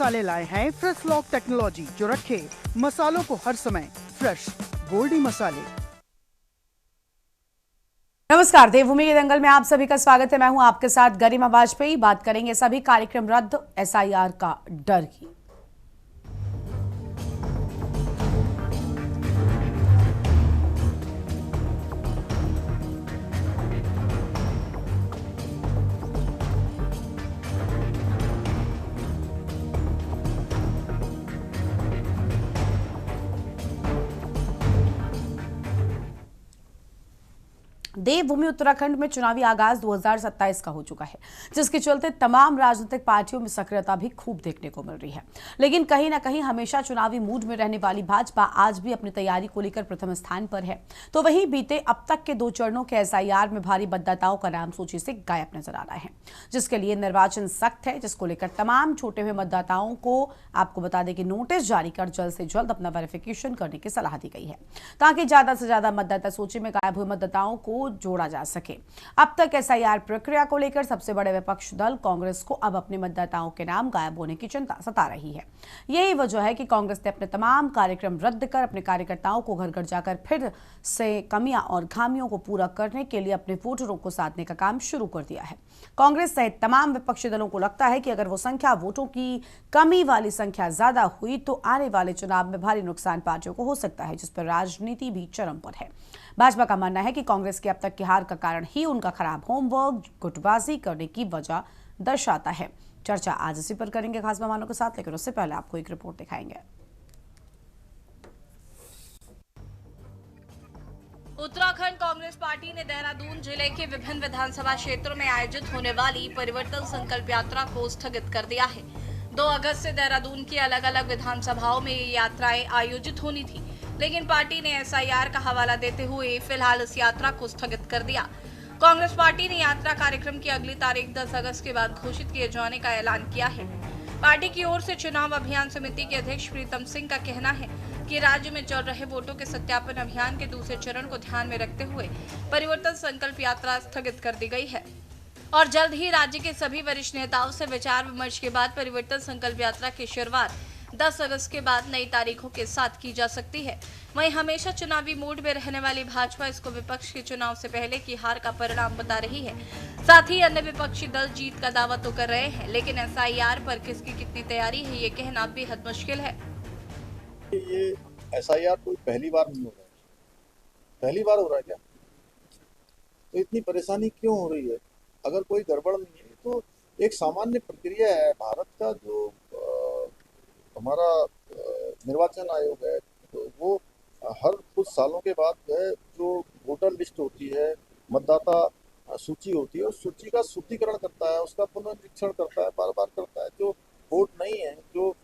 मसाले लाए हैं फ्रेश लॉक टेक्नोलॉजी जो रखे मसालों को हर समय फ्रेश। गोल्डी मसाले। नमस्कार, देवभूमि के दंगल में आप सभी का स्वागत है। मैं हूं आपके साथ गरिमा वाजपेयी। बात करेंगे सभी कार्यक्रम रद्द, एसआईआर का डर की। देवभूमि उत्तराखंड में चुनावी आगाज 2027 का हो चुका है, जिसके चलते तमाम राजनीतिक पार्टियों में सक्रियता भी खूब देखने को मिल रही है। लेकिन कहीं ना कहीं हमेशा चुनावी मूड में रहने वाली भाजपा आज भी अपनी तैयारी को लेकर प्रथम स्थान पर है। तो वहीं बीते अब तक के 2 चरणों के एसआईआर में भारी मतदाताओं का नाम सूची से गायब नजर आ रहा है, जिसके लिए निर्वाचन सख्त है, जिसको लेकर तमाम छूटे हुए मतदाताओं को आपको बता दें कि नोटिस जारी कर जल्द से जल्द अपना वेरिफिकेशन करने की सलाह दी गई है, ताकि ज्यादा से ज्यादा मतदाता सूची में गायब हुए मतदाताओं को जोड़ा जा सके। अब तक एसआईआर प्रक्रिया को लेकर सबसे बड़े विपक्ष दल कांग्रेस को अब अपने मतदाताओं के नाम गायब होने की चिंता सता रही है। यही वजह है कि कांग्रेस ने अपने तमाम कार्यक्रम रद्द कर अपने कार्यकर्ताओं को घर घर जाकर फिर से कमियां और खामियों को पूरा करने के लिए अपने वोटरों को साधने का काम शुरू कर दिया है। कांग्रेस सहित तमाम विपक्षी दलों को लगता है कि अगर वो संख्या वोटों की कमी वाली संख्या ज्यादा हुई तो आने वाले चुनाव में भारी नुकसान पार्टियों को हो सकता है, जिस पर राजनीति भी चरम पर है। भाजपा का मानना है कि कांग्रेस की अब तक की हार का कारण ही उनका खराब होमवर्क, गुटबाजी करने की वजह दर्शाता है। चर्चा आज इसी पर करेंगे खास मेहमानों के साथ, लेकिन उससे पहले आपको एक रिपोर्ट दिखाएंगे। उत्तराखंड कांग्रेस पार्टी ने देहरादून जिले के विभिन्न विधानसभा क्षेत्रों में आयोजित होने वाली परिवर्तन संकल्प यात्रा को स्थगित कर दिया है। 2 अगस्त से देहरादून की अलग अलग विधानसभाओं में ये यात्राएं आयोजित होनी थी, लेकिन पार्टी ने एसआईआर का हवाला देते हुए फिलहाल इस यात्रा को स्थगित कर दिया। कांग्रेस पार्टी ने यात्रा कार्यक्रम की अगली तारीख 10 अगस्त के बाद घोषित किए जाने का ऐलान किया है। पार्टी की ओर से चुनाव अभियान समिति के अध्यक्ष प्रीतम सिंह का कहना है कि राज्य में चल रहे वोटों के सत्यापन अभियान के दूसरे चरण को ध्यान में रखते हुए परिवर्तन संकल्प यात्रा स्थगित कर दी गई है और जल्द ही राज्य के सभी वरिष्ठ नेताओं से विचार विमर्श के बाद परिवर्तन संकल्प यात्रा की शुरुआत 10 अगस्त के बाद नई तारीखों के साथ की जा सकती है। वहीं हमेशा चुनावी मूड में रहने वाली भाजपा इसको विपक्ष के चुनाव से पहले की हार का परिणाम बता रही है। साथ ही अन्य विपक्षी दल जीत का दावा तो कर रहे हैं, लेकिन एसआईआर पर किसकी कितनी तैयारी है ये कहना बेहद मुश्किल है। ये एसआईआर कोई पहली बार नहीं हो रहा है। पहली बार हो रहा है क्या? तो इतनी परेशानी क्यों हो रही है? अगर कोई गड़बड़ नहीं है तो एक सामान्य प्रक्रिया है। भारत का जो हमारा निर्वाचन आयोग है, तो वो हर कुछ सालों के बाद जो वोटर लिस्ट होती है, मतदाता सूची होती है, उस सूची का शुद्धिकरण करता है, उसका पुनरीक्षण करता है, बार बार करता है। जो वोट नहीं है, जो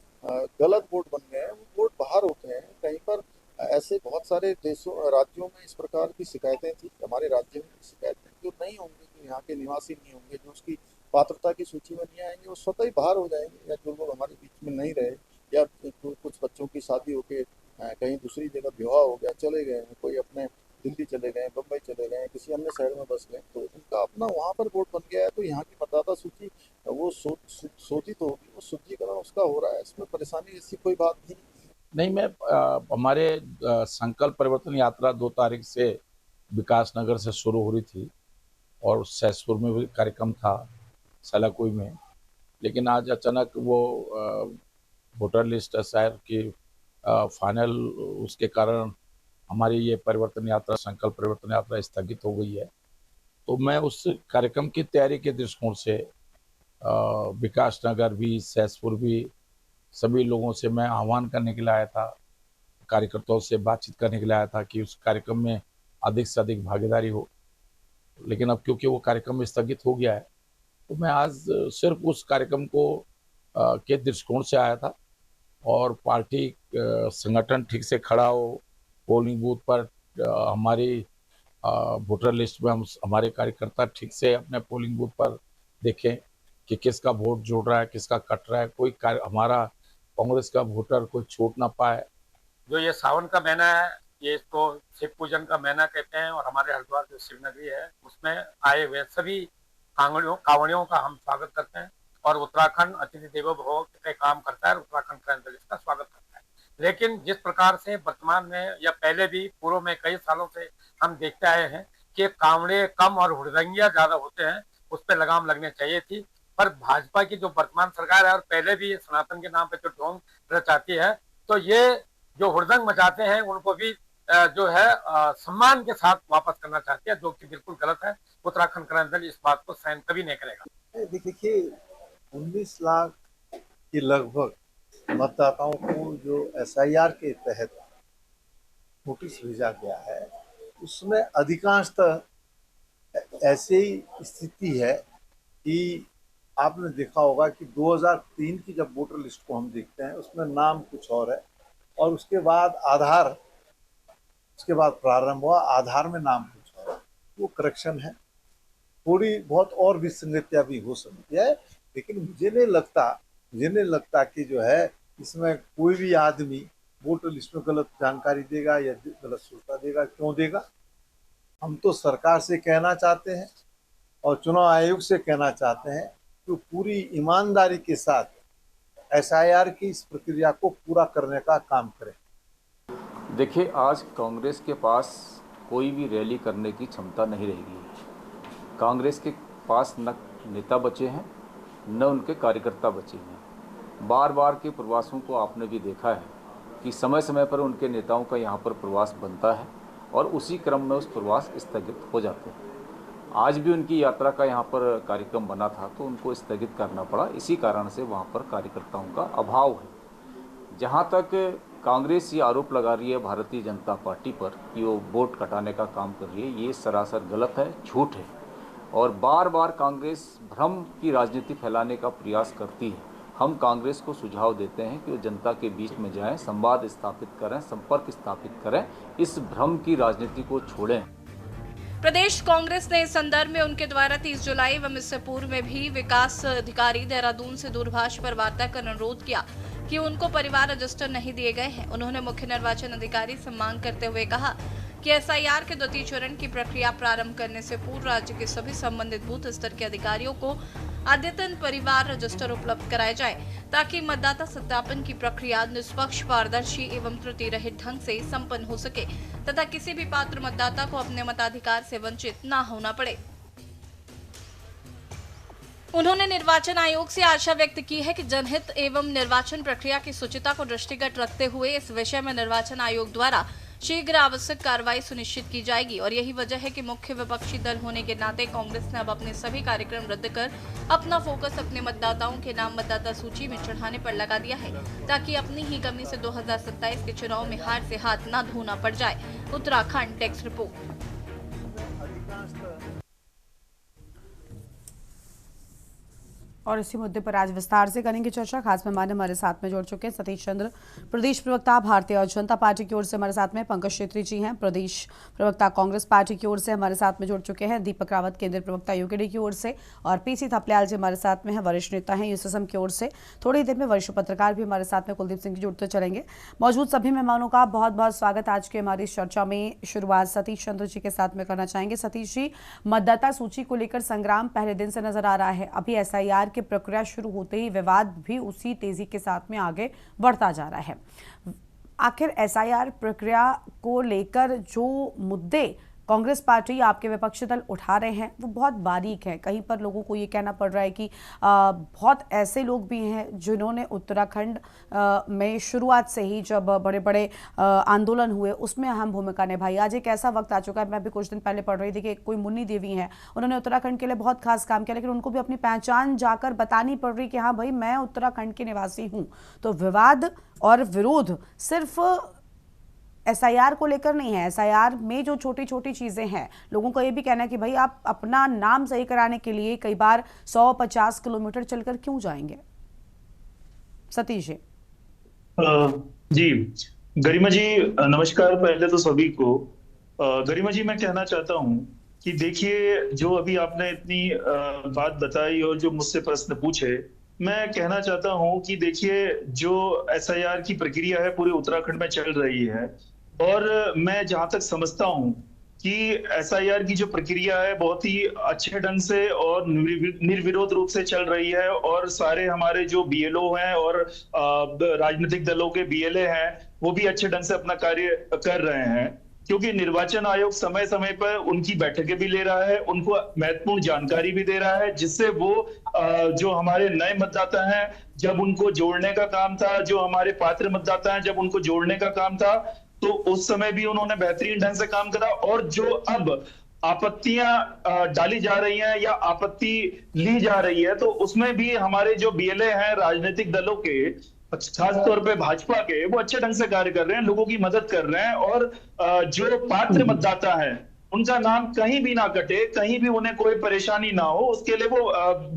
गलत वोट बन गए हैं, वो वोट बाहर होते हैं। कहीं पर ऐसे बहुत सारे राज्यों में इस प्रकार की शिकायतें थी, हमारे राज्य में शिकायतें जो नहीं होंगी, जो यहाँ के निवासी नहीं होंगे, जो उसकी पात्रता की सूची में नहीं आएंगे, वो स्वतः ही बाहर हो जाएंगे। या जो लोग हमारे बीच में नहीं रहे, या कुछ बच्चों की शादी होके कहीं दूसरी जगह विवाह हो गया, चले गए हैं, कोई अपने दिल्ली चले गए, बम्बई चले गए, किसी अन्य शहर में बस गए, तो उनका अपना वहाँ पर वोट बन गया है। तो यहाँ की मतदाता सूची वो शोधित होगी, वो शुद्धिकरण उसका हो रहा है। इसमें परेशानी ऐसी कोई बात नहीं। मैं हमारे संकल्प परिवर्तन यात्रा 2 तारीख से विकास नगर से शुरू हो रही थी और सहसपुर में भी कार्यक्रम था, सलाकुई में। लेकिन आज अचानक वो वोटर लिस्ट एसआईआर की फाइनल उसके कारण हमारी ये परिवर्तन यात्रा, संकल्प परिवर्तन यात्रा स्थगित हो गई है। तो मैं उस कार्यक्रम की तैयारी के दृष्टिकोण से विकास नगर भी, सहसपुर भी, सभी लोगों से मैं आह्वान करने के लिए आया था, कार्यकर्ताओं से बातचीत करने के लिए आया था कि उस कार्यक्रम में अधिक से अधिक भागीदारी हो। लेकिन अब क्योंकि वो कार्यक्रम स्थगित हो गया है, तो मैं आज सिर्फ उस कार्यक्रम को के दृष्टिकोण से आया था। और पार्टी संगठन ठीक से खड़ा हो, पोलिंग बूथ पर हमारी वोटर लिस्ट में हमारे कार्यकर्ता ठीक से अपने पोलिंग बूथ पर देखें कि किसका वोट जोड़ रहा है, किसका कट रहा है, कोई हमारा कांग्रेस का वोटर कोई छूट ना पाए। जो ये सावन का महीना है, ये इसको शिव पूजन का महीना कहते हैं, और हमारे हरिद्वार जो शिव नगरी है उसमें आए हुए सभी कांवड़ियों का हम स्वागत करते हैं। और उत्तराखंड अतिथि देवो भव का काम करता है और उत्तराखंड क्रांति दल इसका स्वागत करता है। लेकिन जिस प्रकार से वर्तमान में या पहले भी पूर्व में कई सालों से हम देखते आए हैं कि कांवड़े कम और हुड़दंगियां ज्यादा होते हैं, उस पर लगाम लगनी चाहिए थी। पर भाजपा की जो वर्तमान सरकार है और पहले भी सनातन के नाम पे जो ढोंग रचाती है, तो ये जो हुड़दंग मचाते हैं उनको भी जो है सम्मान के साथ वापस करना चाहती है, जो कि बिल्कुल गलत है। उत्तराखंड क्रांति दल इस बात को सहन कभी नहीं करेगा। देखिए 19 लाख के लगभग मतदाताओं को जो SIR के तहत नोटिस भेजा गया है, उसमें अधिकांशतः ऐसी स्थिति है कि आपने देखा होगा कि 2003 की जब वोटर लिस्ट को हम देखते हैं, उसमें नाम कुछ और है और उसके बाद आधार, उसके बाद प्रारंभ हुआ, आधार में नाम कुछ और है। वो करेक्शन है, थोड़ी बहुत और विसंगतियां भी हो सकती है, लेकिन मुझे नहीं लगता कि जो है इसमें कोई भी आदमी वोटर लिस्ट में गलत जानकारी देगा या गलत सूचना देगा। क्यों देगा? हम तो सरकार से कहना चाहते हैं और चुनाव आयोग से कहना चाहते हैं कि पूरी ईमानदारी के साथ SIR की इस प्रक्रिया को पूरा करने का काम करें। देखिए, आज कांग्रेस के पास कोई भी रैली करने की क्षमता नहीं रहेगी। कांग्रेस के पास न नेता बचे हैं, न उनके कार्यकर्ता बचे हैं। बार बार के प्रवासों को आपने भी देखा है कि समय समय पर उनके नेताओं का यहाँ पर प्रवास बनता है और उसी क्रम में उस प्रवास स्थगित हो जाते हैं। आज भी उनकी यात्रा का यहाँ पर कार्यक्रम बना था तो उनको स्थगित करना पड़ा। इसी कारण से वहाँ पर कार्यकर्ताओं का अभाव है। जहाँ तक कांग्रेस ये आरोप लगा रही है भारतीय जनता पार्टी पर कि वो वोट कटाने का काम कर रही है, ये सरासर गलत है, झूठ है। और बार बार कांग्रेस भ्रम की राजनीति फैलाने का प्रयास करती है। हम कांग्रेस को सुझाव देते हैं कि वो जनता के बीच में जाएं, संवाद स्थापित करें, संपर्क स्थापित करें, इस भ्रम की राजनीति को छोड़ें। प्रदेश कांग्रेस ने इस संदर्भ में उनके द्वारा 30 जुलाई एवं इससे पूर्व में भी विकास अधिकारी देहरादून से दूरभाष पर वार्ता कर अनुरोध किया कि उनको परिवार रजिस्टर नहीं दिए गए हैं। उन्होंने मुख्य निर्वाचन अधिकारी से मांग करते हुए कहा कि SIR के द्वितीय चरण की प्रक्रिया प्रारंभ करने से पूर्व राज्य के सभी संबंधित बूथ स्तर के अधिकारियों को अद्यतन परिवार रजिस्टर उपलब्ध कराए जाए, ताकि मतदाता सत्यापन की प्रक्रिया निष्पक्ष, पारदर्शी एवं त्रुटि रहित ढंग से संपन्न हो सके तथा किसी भी पात्र मतदाता को अपने मताधिकार से वंचित न होना पड़े। उन्होंने निर्वाचन आयोग से आशा व्यक्त की है कि जनहित एवं निर्वाचन प्रक्रिया की शुचिता को दृष्टिगत रखते हुए इस विषय में निर्वाचन आयोग द्वारा शीघ्र आवश्यक कार्रवाई सुनिश्चित की जाएगी और यही वजह है कि मुख्य विपक्षी दल होने के नाते कांग्रेस ने अब अपने सभी कार्यक्रम रद्द कर अपना फोकस अपने मतदाताओं के नाम मतदाता सूची में चढ़ाने पर लगा दिया है, ताकि अपनी ही कमी से 2027 के चुनाव में हार से हाथ न धोना पड़ जाए। Uttarakhand desk report. और इसी मुद्दे पर आज विस्तार से करेंगे चर्चा। खास मेहमान हमारे साथ में जुड़ चुके हैं सतीश चंद्र, प्रदेश प्रवक्ता भारतीय जनता पार्टी की ओर से हमारे साथ में, पंकज छेत्री जी हैं प्रदेश प्रवक्ता कांग्रेस पार्टी की ओर से हमारे साथ में जुड़ चुके हैं, दीपक रावत केंद्रीय प्रवक्ता यूकेडी की ओर से, और PC थपलियाल जी हमारे साथ में हैं, वरिष्ठ नेता हैं USSM की ओर से। थोड़ी देर में वरिष्ठ पत्रकार भी हमारे साथ में कुलदीप सिंह जी जुड़ते चलेंगे। मौजूद सभी मेहमानों का बहुत बहुत स्वागत। आज की हमारी चर्चा में शुरुआत सतीश चंद्र जी के साथ में करना चाहेंगे। सतीश जी, मतदाता सूची को लेकर संग्राम पहले दिन से नजर आ रहा है। अभी SIR की प्रक्रिया शुरू होते ही विवाद भी उसी तेजी के साथ में आगे बढ़ता जा रहा है। आखिर SIR प्रक्रिया को लेकर जो मुद्दे कांग्रेस पार्टी आपके विपक्षी दल उठा रहे हैं वो बहुत बारीक है। कहीं पर लोगों को ये कहना पड़ रहा है कि बहुत ऐसे लोग भी हैं जिन्होंने उत्तराखंड में शुरुआत से ही जब बड़े बड़े आंदोलन हुए उसमें अहम भूमिका निभाई। आज एक ऐसा वक्त आ चुका है, मैं भी कुछ दिन पहले पढ़ रही थी कि कोई मुन्नी देवी हैं, उन्होंने उत्तराखंड के लिए बहुत खास काम किया, लेकिन उनको भी अपनी पहचान जाकर बतानी पड़ रही कि हाँ भाई मैं उत्तराखंड के निवासी हूँ। तो विवाद और विरोध सिर्फ SIR को लेकर नहीं है। SIR में जो छोटी छोटी चीजें हैं, लोगों का ये भी कहना है कि भाई आप अपना नाम सही कराने के लिए कई बार 100-50 किलोमीटर चलकर क्यों जाएंगे। सतीश जी, गरिमा जी नमस्कार। पहले तो सभी को गरिमा जी मैं कहना चाहता हूं कि देखिए, जो अभी आपने इतनी बात बताई और जो मुझसे प्रश्न पूछे, मैं कहना चाहता हूं कि देखिए, जो SIR की प्रक्रिया है पूरे उत्तराखंड में चल रही है, और मैं जहां तक समझता हूं कि एसआईआर की जो प्रक्रिया है बहुत ही अच्छे ढंग से और निर्विरोध रूप से चल रही है, और सारे हमारे जो बीएलओ हैं और राजनीतिक दलों के बीएलए हैं वो भी अच्छे ढंग से अपना कार्य कर रहे हैं, क्योंकि निर्वाचन आयोग समय समय पर उनकी बैठकें भी ले रहा है, उनको महत्वपूर्ण जानकारी भी दे रहा है, जिससे वो जो हमारे नए मतदाता हैं जब उनको जोड़ने का काम था, जो हमारे पात्र मतदाता हैं जब उनको जोड़ने का काम था, तो उस समय भी उन्होंने बेहतरीन ढंग से काम करा। और जो अब आपत्तियां डाली जा रही हैं या आपत्ति ली जा रही है, तो उसमें भी हमारे जो बीएलए हैं राजनीतिक दलों के, खास तौर पे भाजपा के, वो अच्छे ढंग से कार्य कर रहे हैं, लोगों की मदद कर रहे हैं, और जो पात्र मतदाता है उनका नाम कहीं भी ना कटे, कहीं भी उन्हें कोई परेशानी ना हो, उसके लिए वो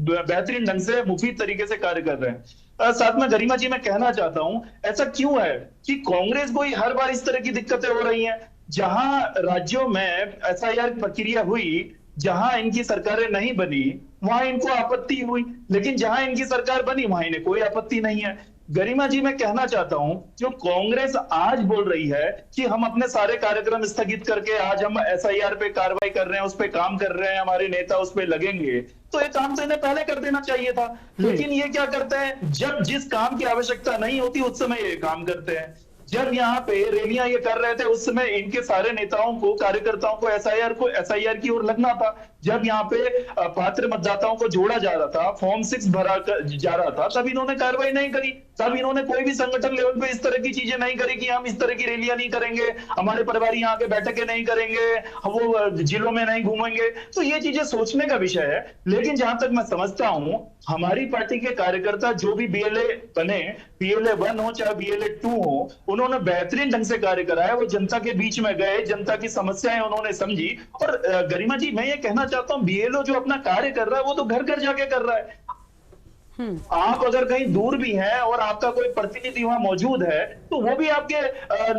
बेहतरीन ढंग से मुफीद तरीके से कार्य कर रहे हैं। साथ में गरिमा जी मैं कहना चाहता हूं, ऐसा क्यों है कि कांग्रेस को ही हर बार इस तरह की दिक्कतें हो रही हैं? जहां राज्यों में एसआईआर प्रक्रिया हुई, जहां इनकी सरकारें नहीं बनी, वहां इनको आपत्ति हुई, लेकिन जहां इनकी सरकार बनी वहां इन्हें कोई आपत्ति नहीं है। गरिमा जी मैं कहना चाहता हूं, जो कांग्रेस आज बोल रही है कि हम अपने सारे कार्यक्रम स्थगित करके आज हम एसआईआर पे कार्रवाई कर रहे हैं, उस पे काम कर रहे हैं, हमारे नेता उस पे लगेंगे, तो ये काम तो इन्हें पहले कर देना चाहिए था। लेकिन ये क्या करते हैं, जब जिस काम की आवश्यकता नहीं होती उस समय ये काम करते हैं। जब यहाँ पे रैलियां ये कर रहे थे उस समय इनके सारे नेताओं को, कार्यकर्ताओं को एसआईआर की ओर लगना था। जब यहाँ पे पात्र मतदाताओं को जोड़ा जा रहा था, फॉर्म 6 भरा जा रहा था, तब इन्होंने कार्रवाई नहीं करी। तब इन्होंने कोई भी संगठन लेवल पे इस तरह की चीजें नहीं करी कि हम इस तरह की रैलियां नहीं करेंगे, हमारे प्रभारी यहाँ के बैठकें नहीं करेंगे, वो जिलों में नहीं घूमेंगे। तो ये चीजें सोचने का विषय है। लेकिन जहां तक मैं समझता हूं, हमारी पार्टी के कार्यकर्ता जो भी बीएलए बने, बीएलए 1 हो चाहे बीएलए 2 हो, उन्होंने बेहतरीन ढंग से कार्य करा है। वो जनता के बीच में गए, जनता की समस्याएं उन्होंने समझी। और गरिमा जी मैं ये कहना चाहता हूं, बीएलओ जो अपना कार्य कर रहा है वो तो घर घर जाके कर रहा है। आप अगर कहीं दूर भी हैं और आपका कोई प्रतिनिधि वहां मौजूद है, तो वो भी आपके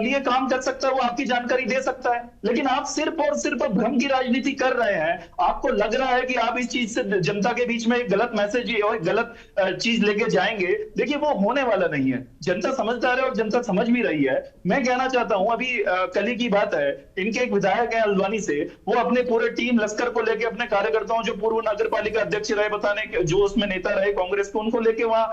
लिए काम कर सकता है, वो आपकी जानकारी दे सकता है। लेकिन आप सिर्फ और सिर्फ भ्रम की राजनीति कर रहे हैं। आपको लग रहा है कि आप इस चीज से जनता के बीच में एक गलत मैसेज और गलत चीज लेके जाएंगे। देखिए वो होने वाला नहीं है। जनता समझदार है और जनता समझ भी रही है। मैं कहना चाहता हूं, अभी कल ही की बात है, इनके एक विधायक है हल्द्वानी से, वो अपने पूरे टीम लश्कर को लेके, अपने कार्यकर्ताओं जो पूर्व नगर पालिका अध्यक्ष रहे, बताने जो उसमें नेता रहे कांग्रेस को, उनको लेके वहां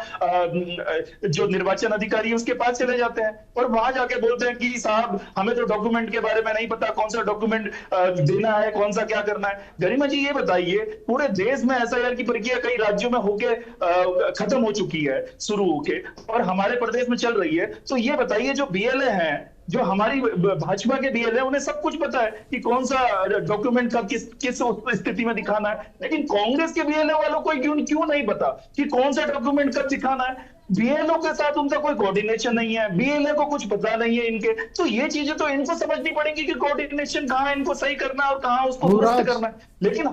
जो निर्वाचन अधिकारी है उसके पास चले जाते हैं और वहां जाके बोलते हैं कि साहब हमें तो डॉक्यूमेंट के बारे में नहीं पता, कौन सा डॉक्यूमेंट देना है, कौन सा क्या करना है। गरिमा जी ये बताइए, पूरे देश में एसआईआर की प्रक्रिया कई राज्यों में होके खत्म हो चुकी है, शुरू होके, और हमारे प्रदेश में चल रही है। तो ये बताइए, जो बीएलए हैं, जो हमारी भाजपा के बीएलए, उन्हें सब कुछ पता है कि कौन सा डॉक्यूमेंट का किस स्थिति में दिखाना है। लेकिन कांग्रेस के बीएलए वालों को क्यों नहीं पता कि कौन सा डॉक्यूमेंट कब दिखाना है? बीएलओ के साथ उनका कोई कोऑर्डिनेशन नहीं है, बीएलए को कुछ पता नहीं है इनके। तो ये चीजें तो इनको समझनी पड़ेगी कि कोऑर्डिनेशन कहाँ इनको सही करना है और कहाँ उसको दुरुस्त करना है। लेकिन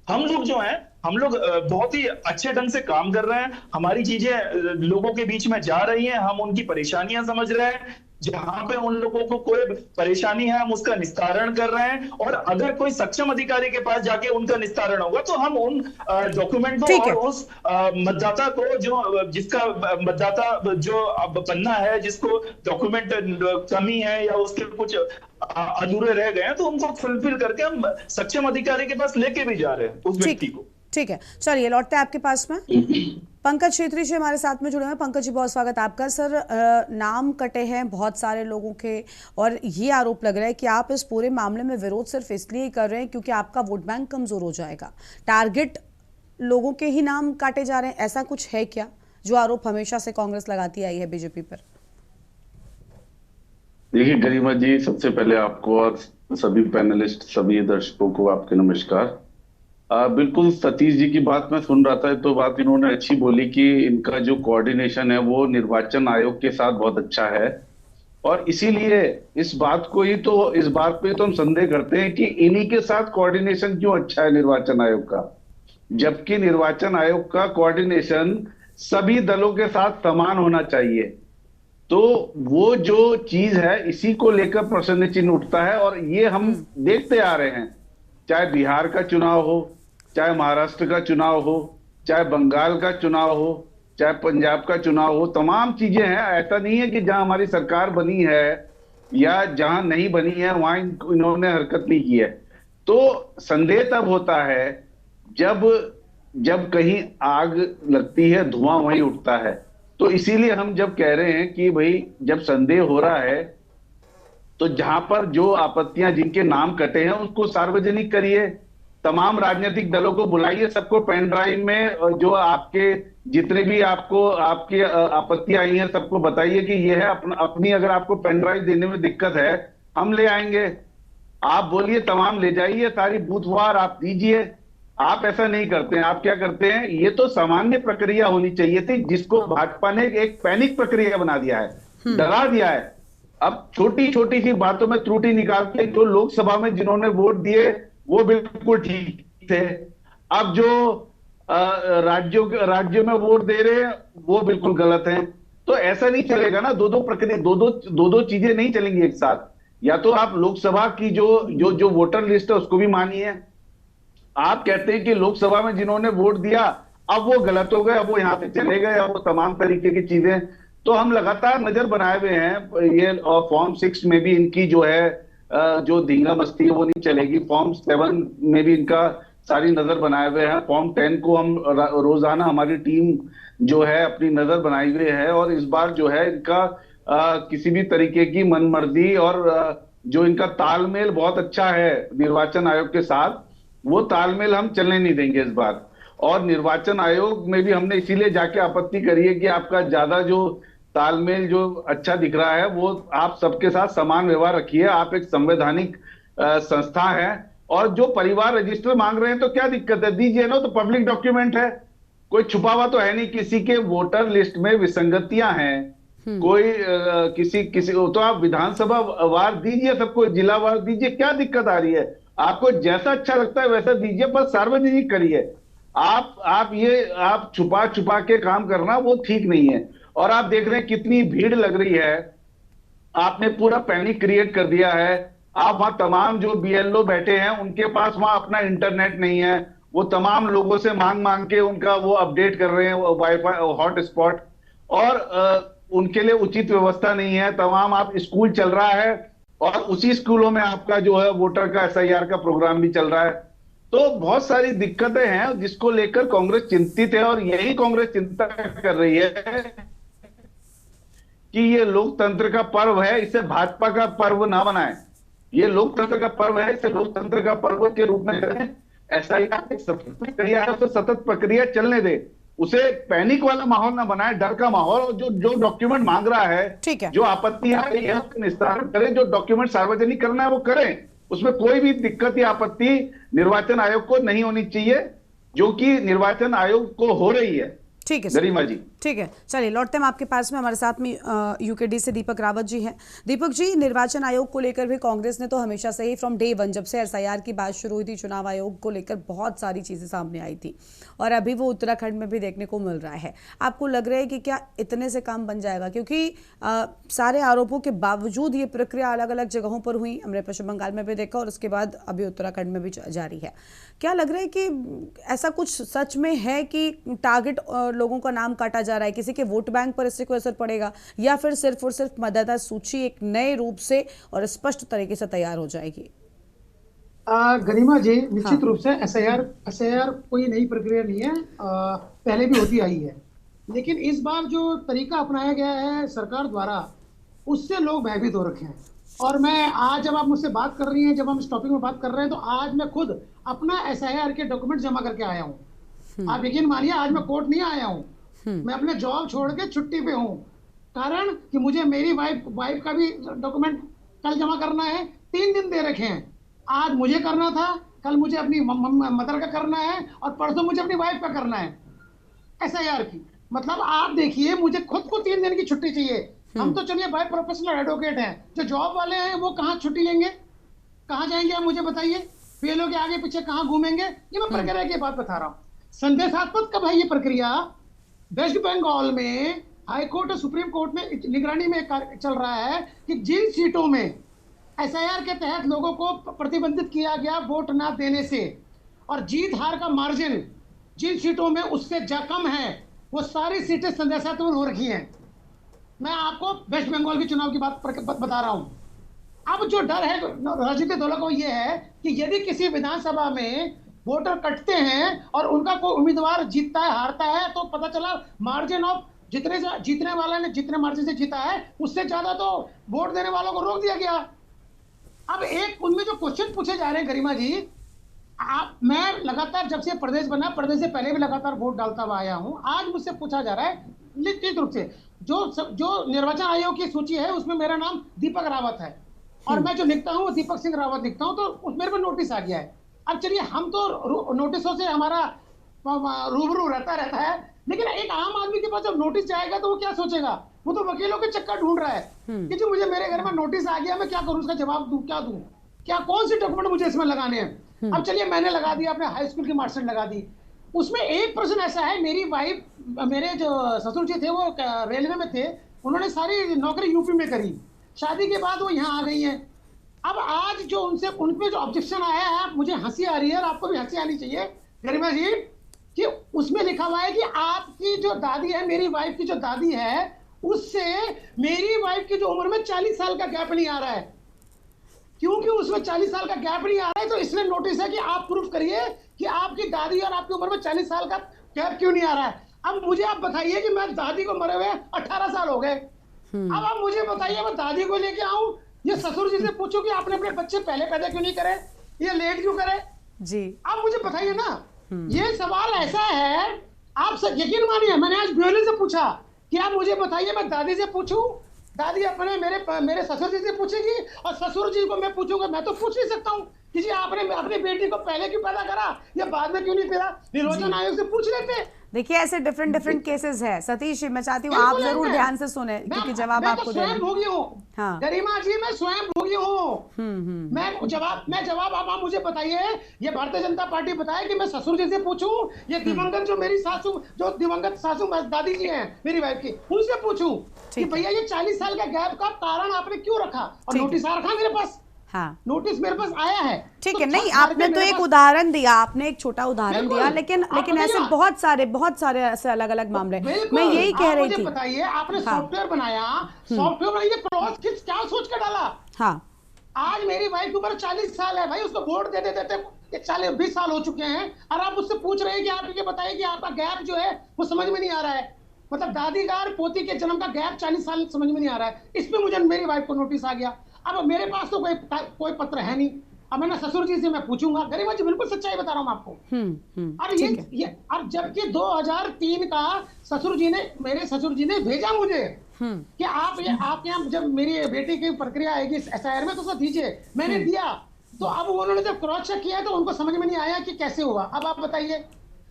हम लोग जो हैं, हम लोग बहुत ही अच्छे ढंग से काम कर रहे हैं। हमारी चीजें लोगों के बीच में जा रही हैं, हम उनकी परेशानियां समझ रहे हैं। जहां पे उन लोगों को कोई परेशानी है हम उसका निस्तारण कर रहे हैं, और अगर कोई सक्षम अधिकारी के पास जाके उनका निस्तारण होगा तो हम उन डॉक्यूमेंट को और उस मतदाता को, जो जिसका मतदाता जो बनना है, जिसको डॉक्यूमेंट कमी है या उसके कुछ अधूरे रह गए हैं, तो उनको फुलफिल करके हम सक्षम अधिकारी के पास लेके भी जा रहे हैं उस व्यक्ति को। ठीक है, चलिए लौटते हैं आपके पास में। पंकज छेत्री जी हमारे साथ में जुड़े हैं। पंकज जी बहुत स्वागत आपका। सर, नाम कटे हैं बहुत सारे लोगों के और ये आरोप लग रहा है कि आप इस पूरे मामले में विरोध सिर्फ इसलिए कर रहे हैं क्योंकि आपका वोट बैंक कमजोर हो जाएगा। टारगेट लोगों के ही नाम काटे जा रहे हैं, ऐसा कुछ है क्या, जो आरोप हमेशा से कांग्रेस लगाती आई है बीजेपी पर? देखिए गरिमा जी, सबसे पहले आपको और सभी पैनलिस्ट, सभी दर्शकों को आपके नमस्कार। बिल्कुल सतीश जी की बात मैं सुन रहा था, तो बात इन्होंने अच्छी बोली कि इनका जो कोऑर्डिनेशन है वो निर्वाचन आयोग के साथ बहुत अच्छा है, और इसीलिए इस बात पे तो हम संदेह करते हैं कि इन्हीं के साथ कोऑर्डिनेशन क्यों अच्छा है निर्वाचन आयोग का, जबकि निर्वाचन आयोग का कोऑर्डिनेशन सभी दलों के साथ समान होना चाहिए। तो वो जो चीज है, इसी को लेकर प्रश्न चिन्ह उठता है, और ये हम देखते आ रहे हैं, चाहे बिहार का चुनाव हो, चाहे महाराष्ट्र का चुनाव हो, चाहे बंगाल का चुनाव हो, चाहे पंजाब का चुनाव हो, तमाम चीजें हैं। ऐसा नहीं है कि जहां हमारी सरकार बनी है या जहां नहीं बनी है वहां इन्होंने हरकत नहीं की है। तो संदेह तब होता है जब जब कहीं आग लगती है, धुआं वहीं उठता है। तो इसीलिए हम जब कह रहे हैं कि भाई जब संदेह हो रहा है तो जहां पर जो आपत्तियां जिनके नाम कटे हैं उसको सार्वजनिक करिए, तमाम राजनीतिक दलों को बुलाइए, सबको पेन ड्राइव में जो आपके जितने भी आपको आपकी आपत्तियां आई हैं सबको बताइए कि ये है अपनी अगर आपको पेन ड्राइव देने में दिक्कत है हम ले आएंगे। आप बोलिए तमाम ले जाइए, सारी बूथवार आप दीजिए। आप ऐसा नहीं करते हैं, आप क्या करते हैं, ये तो सामान्य प्रक्रिया होनी चाहिए थी जिसको भाजपा ने एक पैनिक प्रक्रिया बना दिया है, डरा दिया है। अब छोटी छोटी सी बातों में त्रुटि निकाल के जो लोकसभा में जिन्होंने वोट दिए वो बिल्कुल ठीक थे, अब जो राज्यों में वोट दे रहे हैं वो बिल्कुल गलत है। तो ऐसा नहीं चलेगा ना, दो प्रक्रिया दो चीजें नहीं चलेंगी एक साथ। या तो आप लोकसभा की जो वोटर लिस्ट है उसको भी मानिए। आप कहते हैं कि लोकसभा में जिन्होंने वोट दिया अब वो गलत हो गए, अब वो यहां से चले गए, अब वो तमाम तरीके की चीजें। तो हम लगातार नजर बनाए हुए हैं ये, और फॉर्म 6 में भी इनकी जो है जो धींगा मस्ती है वो नहीं चलेगी। फॉर्म 7 में भी इनका सारी नजर बनाए हुए हैं। फॉर्म 10 को हम रोजाना हमारी टीम जो है अपनी नजर बनाए हुए है, और इस बार जो है इनका किसी भी तरीके की मनमर्जी और जो इनका तालमेल बहुत अच्छा है निर्वाचन आयोग के साथ, वो तालमेल हम चलने नहीं देंगे इस बार। और निर्वाचन आयोग में भी हमने इसीलिए जाके आपत्ति करी है कि आपका ज्यादा जो तालमेल जो अच्छा दिख रहा है वो आप सबके साथ समान व्यवहार रखिए। आप एक संवैधानिक संस्था है, और जो परिवार रजिस्टर मांग रहे हैं तो क्या दिक्कत है, दीजिए ना, तो पब्लिक डॉक्यूमेंट है, कोई छुपा हुआ तो है नहीं। किसी के वोटर लिस्ट में विसंगतियां हैं, कोई किसी तो आप विधानसभा वार दीजिए, सबको जिला वार दीजिए, क्या दिक्कत आ रही है। आपको जैसा अच्छा लगता है वैसा दीजिए, पर सार्वजनिक करिए। आप छुपा के काम करना वो ठीक नहीं है। और आप देख रहे हैं कितनी भीड़ लग रही है, आपने पूरा पैनिक क्रिएट कर दिया है। आप वहां तमाम जो BLO बैठे हैं उनके पास वहां अपना इंटरनेट नहीं है, वो तमाम लोगों से मांग के उनका वो अपडेट कर रहे हैं वाईफाई हॉटस्पॉट, और उनके लिए उचित व्यवस्था नहीं है। तमाम आप स्कूल चल रहा है और उसी स्कूलों में आपका जो है वोटर का SIR का प्रोग्राम भी चल रहा है। तो बहुत सारी दिक्कतें हैं जिसको लेकर कांग्रेस चिंतित है, और यही कांग्रेस चिंता कर रही है कि ये लोकतंत्र का पर्व है, इसे भाजपा का पर्व ना बनाएं। ये लोकतंत्र का पर्व है, इसे लोकतंत्र का पर्व के रूप में करें। SIR तो सतत प्रक्रिया चलने दे, उसे पैनिक वाला माहौल ना बनाए, डर का माहौल। और जो डॉक्यूमेंट मांग रहा है, जो आपत्ति आ रही है उसका निस्तारण करें, जो डॉक्यूमेंट सार्वजनिक करना है वो करें, उसमें कोई भी दिक्कत या आपत्ति निर्वाचन आयोग को नहीं होनी चाहिए, जो कि निर्वाचन आयोग को हो रही है। ठीक है गरिमा जी, ठीक है, चलिए लौटते हैं आपके पास में। हमारे साथ में UKD से दीपक रावत जी हैं। दीपक जी, निर्वाचन आयोग को लेकर भी कांग्रेस ने तो हमेशा से ही फ्रॉम डे 1 जब से SIR की बात शुरू हुई थी, चुनाव आयोग को लेकर बहुत सारी चीज़ें सामने आई थी, और अभी वो उत्तराखंड में भी देखने को मिल रहा है। आपको लग रहा है कि क्या इतने से काम बन जाएगा? क्योंकि सारे आरोपों के बावजूद ये प्रक्रिया अलग अलग जगहों पर हुई, हमने पश्चिम बंगाल में भी देखा और उसके बाद अभी उत्तराखंड में भी जारी है। क्या लग रहा है कि ऐसा कुछ सच में है कि टारगेट लोगों का नाम काटा जा रहा है, किसी के वोट बैंक पर इससे कोई असर पड़ेगा, या फिर सिर्फ और सिर्फ मतदाता सूची एक नए रूप से और स्पष्ट तरीके से तैयार हो जाएगी? गरिमा जी, निश्चित रूप से SIR कोई नई प्रक्रिया नहीं है, पहले भी होती आई है। लेकिन इस बार जो तरीका अपनाया गया है सरकार द्वारा, उससे लोग भयभीत हो रखे हैं। और मैं आज जब आप मुझसे बात कर रही हैं, जब हम इस टॉपिक में बात कर रहे हैं, तो आज मैं खुद अपना SIR के डॉक्यूमेंट जमा करके आया हूँ। आप यकीन मानिए, आज मैं कोर्ट नहीं आया हूँ, मैं अपने जॉब छोड़ के छुट्टी पे हूँ। कारण कि मुझे मेरी वाइफ का भी डॉक्यूमेंट कल जमा करना है, 3 दिन दे रखे हैं। आज मुझे करना था, कल मुझे अपनी मदर का करना है, और परसों मुझे अपनी वाइफ का करना है SIR की। मतलब आप देखिए, मुझे खुद को 3 दिन की छुट्टी चाहिए। हम तो चलिए भाई प्रोफेशनल एडवोकेट हैं, जो जॉब वाले हैं वो कहाँ छुट्टी लेंगे, कहाँ जाएंगे, आप मुझे बताइए। BLO के आगे पीछे कहाँ घूमेंगे? ये मैं प्रक्रिया की बात बता रहा हूँ। संदेशात्मक कब है ये प्रक्रिया? वेस्ट बंगाल में हाई कोर्ट और सुप्रीम कोर्ट में निगरानी में चल रहा है कि जिन सीटों में SIR के तहत लोगों को प्रतिबंधित किया गया वोट ना देने से, और जीत हार का मार्जिन जिन सीटों में उससे कम है, वो सारी सीटें संदेशात्मक हो रखी हैं। मैं आपको वेस्ट बंगाल के चुनाव की बात बता रहा हूँ। अब जो डर है राजनीतिक दलों को ये है कि यदि किसी विधानसभा में वोटर कटते हैं और उनका कोई उम्मीदवार जीतता है, हारता है, तो पता चला मार्जिन ऑफ जीतने वाले ने जितने मार्जिन से जीता है उससे ज्यादा तो वोट देने वालों को रोक दिया गया। अब एक उनमें जो क्वेश्चन पूछे जा रहे हैं गरिमा जी, मैं लगातार जब से प्रदेश बना, प्रदेश से पहले भी लगातार वोट डालता हुआ आया हूं, आज मुझसे पूछा जा रहा है निश्चित रूप से जो निर्वाचन आयोग की सूची है उसमें मेरा नाम दीपक रावत है और मैं जो लिखता हूं वो दीपक सिंह रावत लिखता हूं, तो मेरे को नोटिस आ गया है। अब चलिए, हम तो नोटिसों से हमारा रूबरू रहता है, लेकिन एक आम आदमी के पास जब नोटिस जाएगा तो वो क्या सोचेगा? वो तो वकीलों के चक्कर ढूंढ रहा है कि जी मुझे मेरे घर में नोटिस आ गया, मैं क्या करूं, उसका जवाब दूं, क्या कौन सी डॉक्यूमेंट मुझे इसमें लगाने हैं? अब चलिए, मैंने लगा दिया, अपने हाई स्कूल की मार्कशीट लगा दी। उसमें एक प्रश्न ऐसा है, मेरी वाइफ, मेरे जो ससुर जी थे वो रेलवे में थे, उन्होंने सारी नौकरी यूपी में करी, शादी के बाद वो यहाँ आ गई हैं। अब आज जो उनपे जो ऑब्जेक्शन आया है, मुझे हंसी आ रही है और आपको भी हंसी आनी चाहिए गरिमा जी, कि उसमें लिखा हुआ है कि आपकी जो दादी है, मेरी वाइफ की जो दादी है, उससे मेरी वाइफ की जो उम्र में 40 साल का गैप नहीं आ रहा है। क्योंकि उसमें 40 साल का गैप नहीं आ रहा है तो इसलिए नोटिस है कि आप प्रूफ करिए कि आपकी दादी और आपकी उम्र में 40 साल का गैप क्यों नहीं आ रहा है। अब मुझे आप बताइए कि मैं दादी को मरे हुए 18 साल हो गए, अब आप मुझे बताइए मैं दादी को लेके आऊं, ये ससुर जी से पूछो कि आपने अपने बच्चे पहले पैदा क्यों नहीं करे, ये लेट क्यों करे जी? आप मुझे बताइए ना। ये सवाल ऐसा है, आप यकीन मानिए, मैंने आज ब्यूरो से पूछा कि आप मुझे बताइए मैं दादी से पूछूं, दादी अपने मेरे ससुर जी से पूछेगी और ससुर जी को मैं पूछूंगा। मैं तो पूछ नहीं सकता हूँ कि जी आपने अपनी बेटी को पहले क्यों पैदा करा या बाद में क्यों नहीं पैदा, निर्वाचन आयोग से पूछ लेते। देखिए, ऐसे डिफरेंट केसेस है सतीश जी, मैं चाहती हूँ आप जरूर ध्यान से सुने क्योंकि जवाब आपको देना। मैं स्वयं भोगी हूँ गरिमा जी, मैं स्वयं भोगी हूँ। मैं जवाब आप मुझे बताइए, ये भारतीय जनता पार्टी बताए कि मैं ससुर जी से पूछूं, ये दिवंगत जो मेरी दिवंगत सासू दादी जी हैं मेरी वाइफ की, उनसे पूछूं कि भैया ये 40 साल का गैप का कारण आपने क्यों रखा, और नोटिस आ रखा मेरे पास। हाँ, नोटिस मेरे पास आया है। ठीक है, नहीं आपने तो एक उदाहरण दिया, आपने एक छोटा उदाहरण दिया, लेकिन ऐसे बहुत सारे ऐसे अलग अलग मामले। मैं यही कह रही थी, बताइए आपने सॉफ्टवेयर बनाया, क्रॉस क्या सोच कर डाला? हाँ, आज मेरी वाइफ की उम्र 40 साल है भाई, उसको वोट दे देते 40-20 साल हो चुके हैं और आप उससे पूछ रहे हैं कि आप ये बताइए कि आपका गैप जो है वो समझ में नहीं आ रहा है। मतलब दादी का और पोती के जन्म का गैप 40 साल समझ में नहीं आ रहा है। इसमें मुझे मेरी वाइफ को नोटिस आ गया। अब मेरे पास तो कोई पत्र है नहीं, अब मैंने ससुर जी से मैं पूछूंगा। गरिमा जी बिल्कुल सच्चाई बता रहा हूँ आपको। और ये और जबकि 2003 का मेरे ससुर जी ने भेजा मुझे कि आप यहाँ जब मेरी बेटी की प्रक्रिया आएगी SIR में तो उसको दीजिए, मैंने दिया। तो अब उन्होंने जब क्रॉस चेक किया तो उनको समझ में नहीं आया कि कैसे हुआ। अब आप बताइए,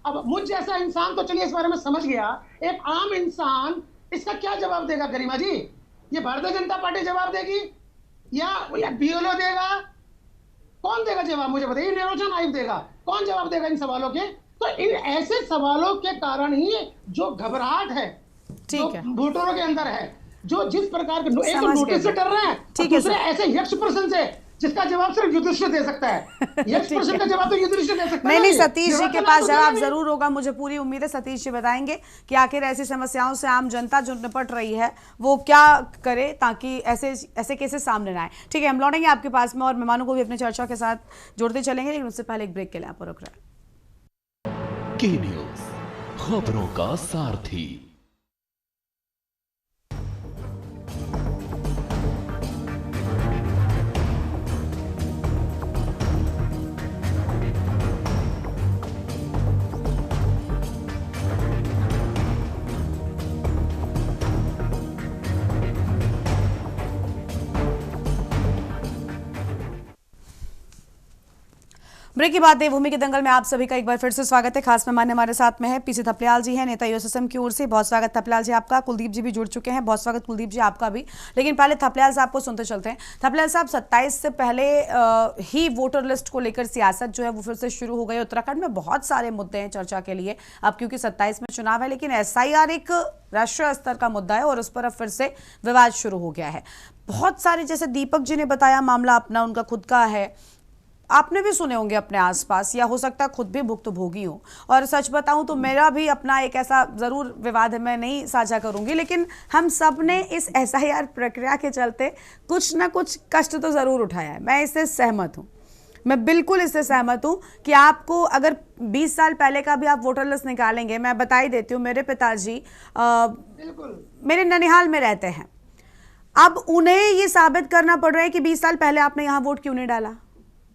अब मुझ जैसा इंसान तो चलिए इस बारे में समझ गया, एक आम इंसान इसका क्या जवाब देगा गरिमा जी? ये भारतीय जनता पार्टी जवाब देगी या BLO देगा? कौन देगा जवाब मुझे बताइए? निर्वाचन आयोग देगा? कौन जवाब देगा इन सवालों के? तो इन ऐसे सवालों के कारण ही जो घबराहट है जो वोटरों के अंदर है, जो जिस प्रकार के एक तो नोटिस से डर रहे हैं, दूसरे ऐसे यक्ष प्रश्न से जिसका जवाब सिर्फ युधिष्ठिर दे सकता है। यक्ष प्रश्न का जवाब तो युधिष्ठिर दे सकता है। नहीं, सतीश जी के पास जवाब जरूर होगा, मुझे पूरी उम्मीद है। सतीश जी बताएंगे कि आखिर ऐसी समस्याओं से आम जनता जो निपट रही है वो क्या करे ताकि ऐसे केसेस सामने ना आए। ठीक है, हम लौटेंगे आपके पास में और मेहमानों को भी अपनी चर्चा के साथ जोड़ते चलेंगे, लेकिन उससे पहले एक ब्रेक के लिए आप रुक रहे हैं। के न्यूज़, खबरों का सारथी। ब्रेक के बाद देवभूमि के दंगल में आप सभी का एक बार फिर से स्वागत है। खास मेहमान हमारे साथ में है PC थपलियाल जी हैं, नेता USSM की ओर से। बहुत स्वागत थपलियाल जी आपका। कुलदीप जी भी जुड़ चुके हैं, बहुत स्वागत कुलदीप जी आपका भी। लेकिन पहले थपलियाल साहब को सुनते चलते हैं। थपलियाल साहब, 27 से पहले ही वोटर लिस्ट को लेकर सियासत जो है वो फिर से शुरू हो गई। उत्तराखंड में बहुत सारे मुद्दे हैं चर्चा के लिए अब, क्योंकि 27 में चुनाव है, लेकिन SIR एक राष्ट्रीय स्तर का मुद्दा है और उस पर अब फिर से विवाद शुरू हो गया है। बहुत सारे, जैसे दीपक जी ने बताया, मामला अपना उनका खुद का है। आपने भी सुने होंगे अपने आसपास, या हो सकता है खुद भी भुक्तभोगी हो। और सच बताऊं तो मेरा भी अपना एक ऐसा ज़रूर विवाद है, मैं नहीं साझा करूंगी, लेकिन हम सब ने इस SIR प्रक्रिया के चलते कुछ ना कुछ कष्ट तो ज़रूर उठाया है। मैं इससे सहमत हूँ, मैं बिल्कुल इससे सहमत हूँ कि आपको अगर 20 साल पहले का भी आप वोटर लिस्ट निकालेंगे, मैं बता ही देती हूँ, मेरे पिताजी मेरे ननिहाल में रहते हैं। अब उन्हें ये साबित करना पड़ रहा है कि 20 साल पहले आपने यहाँ वोट क्यों नहीं डाला।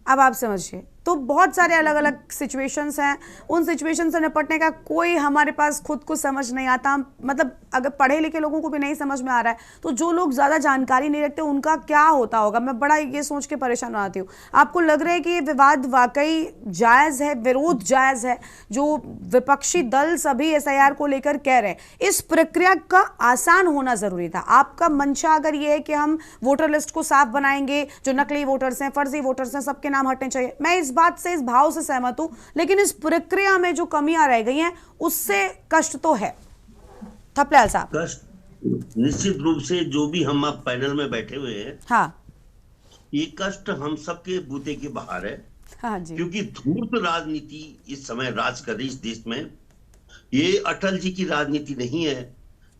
अब आप समझिए, तो बहुत सारे अलग अलग सिचुएशंस हैं, उन सिचुएशन से निपटने का कोई हमारे पास खुद को समझ नहीं आता। मतलब अगर पढ़े लिखे लोगों को भी नहीं समझ में आ रहा है, तो जो लोग ज़्यादा जानकारी नहीं रखते उनका क्या होता होगा। मैं बड़ा ये सोच के परेशान आती हूँ। आपको लग रहा है कि ये विवाद वाकई जायज़ है, विरोध जायज़ है, जो विपक्षी दल सभी SIR को लेकर कह रहे हैं, इस प्रक्रिया का आसान होना ज़रूरी था। आपका मंशा अगर ये है कि हम वोटर लिस्ट को साफ बनाएंगे, जो नकली वोटर्स हैं, फर्जी वोटर्स हैं, सबके नाम हटने चाहिए, मैं इस बात से, इस भाव से सहमत हूं, लेकिन इस प्रक्रिया में जो कमियां रह गई हैं उससे कष्ट तो है। थपलियाल साहब, कष्ट निश्चित रूप से, जो भी हम आप पैनल में बैठे हुए हैं, हाँ, ये कष्ट हम सबके बूते के बाहर है। हाँ जी, क्योंकि धूर्त राजनीति इस समय राज कर रही इस देश में। ये अटल जी की राजनीति नहीं है,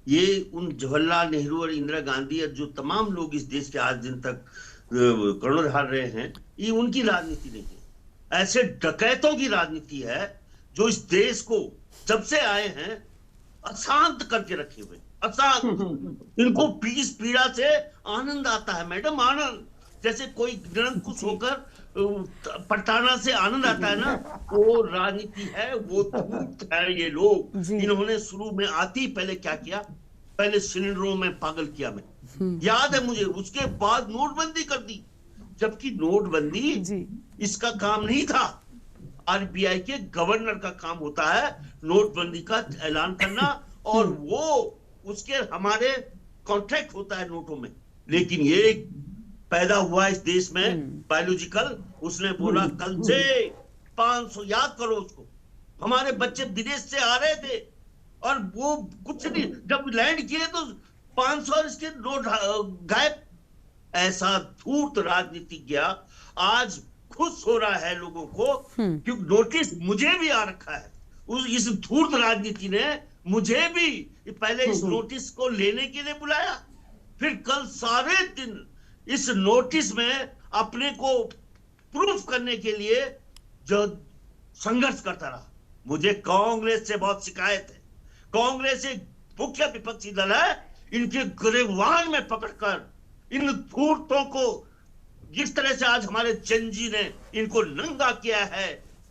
ये उन जवाहरलाल नेहरू और इंदिरा गांधी और जो तमाम लोग इस देश के आज दिन तक कर्णधार रहे हैं, ये उनकी राजनीति नहीं है। ऐसे डकैतों की राजनीति है जो इस देश को जब से आए हैं अशांत करके रखे हुए, अशांत। इनको पीस पीड़ा से आनंद आता है मैडम, आनंद। जैसे कोई निरंकुश होकर पटाना से आनंद आता है ना, वो राजनीति है, वो धूर्त है ये लोग। इन्होंने शुरू में आती पहले क्या किया, पहले सिलेंडरों में पागल किया, मैं याद है मुझे, उसके बाद नोटबंदी कर दी, जबकि नोटबंदी इसका काम नहीं था। RBI के गवर्नर का काम होता है नोटबंदी का ऐलान करना, और वो उसके हमारे कॉन्ट्रैक्ट होता है नोटों में। लेकिन ये पैदा हुआ इस देश में बायोलॉजिकल, उसने बोला कल से 500, याद करो उसको, हमारे बच्चे विदेश से आ रहे थे और वो कुछ नहीं, जब लैंड किए तो 500 इसके नोट गायब। ऐसा धूर्त राजनीति किया। आज खुश हो रहा है लोगों को, क्योंकि नोटिस मुझे भी आ रखा है। इस धूर्त राजनीति ने मुझे भी पहले इस नोटिस को लेने के लिए बुलाया, फिर कल सारे दिन इस नोटिस में अपने को प्रूफ करने के लिए जो संघर्ष करता रहा। मुझे कांग्रेस से बहुत शिकायत है। कांग्रेस एक मुख्य विपक्षी दल है, इनके गिरफ्तार में पकड़कर इन धूर्तों को जिस तरह से आज हमारे जनजी ने इनको नंगा किया है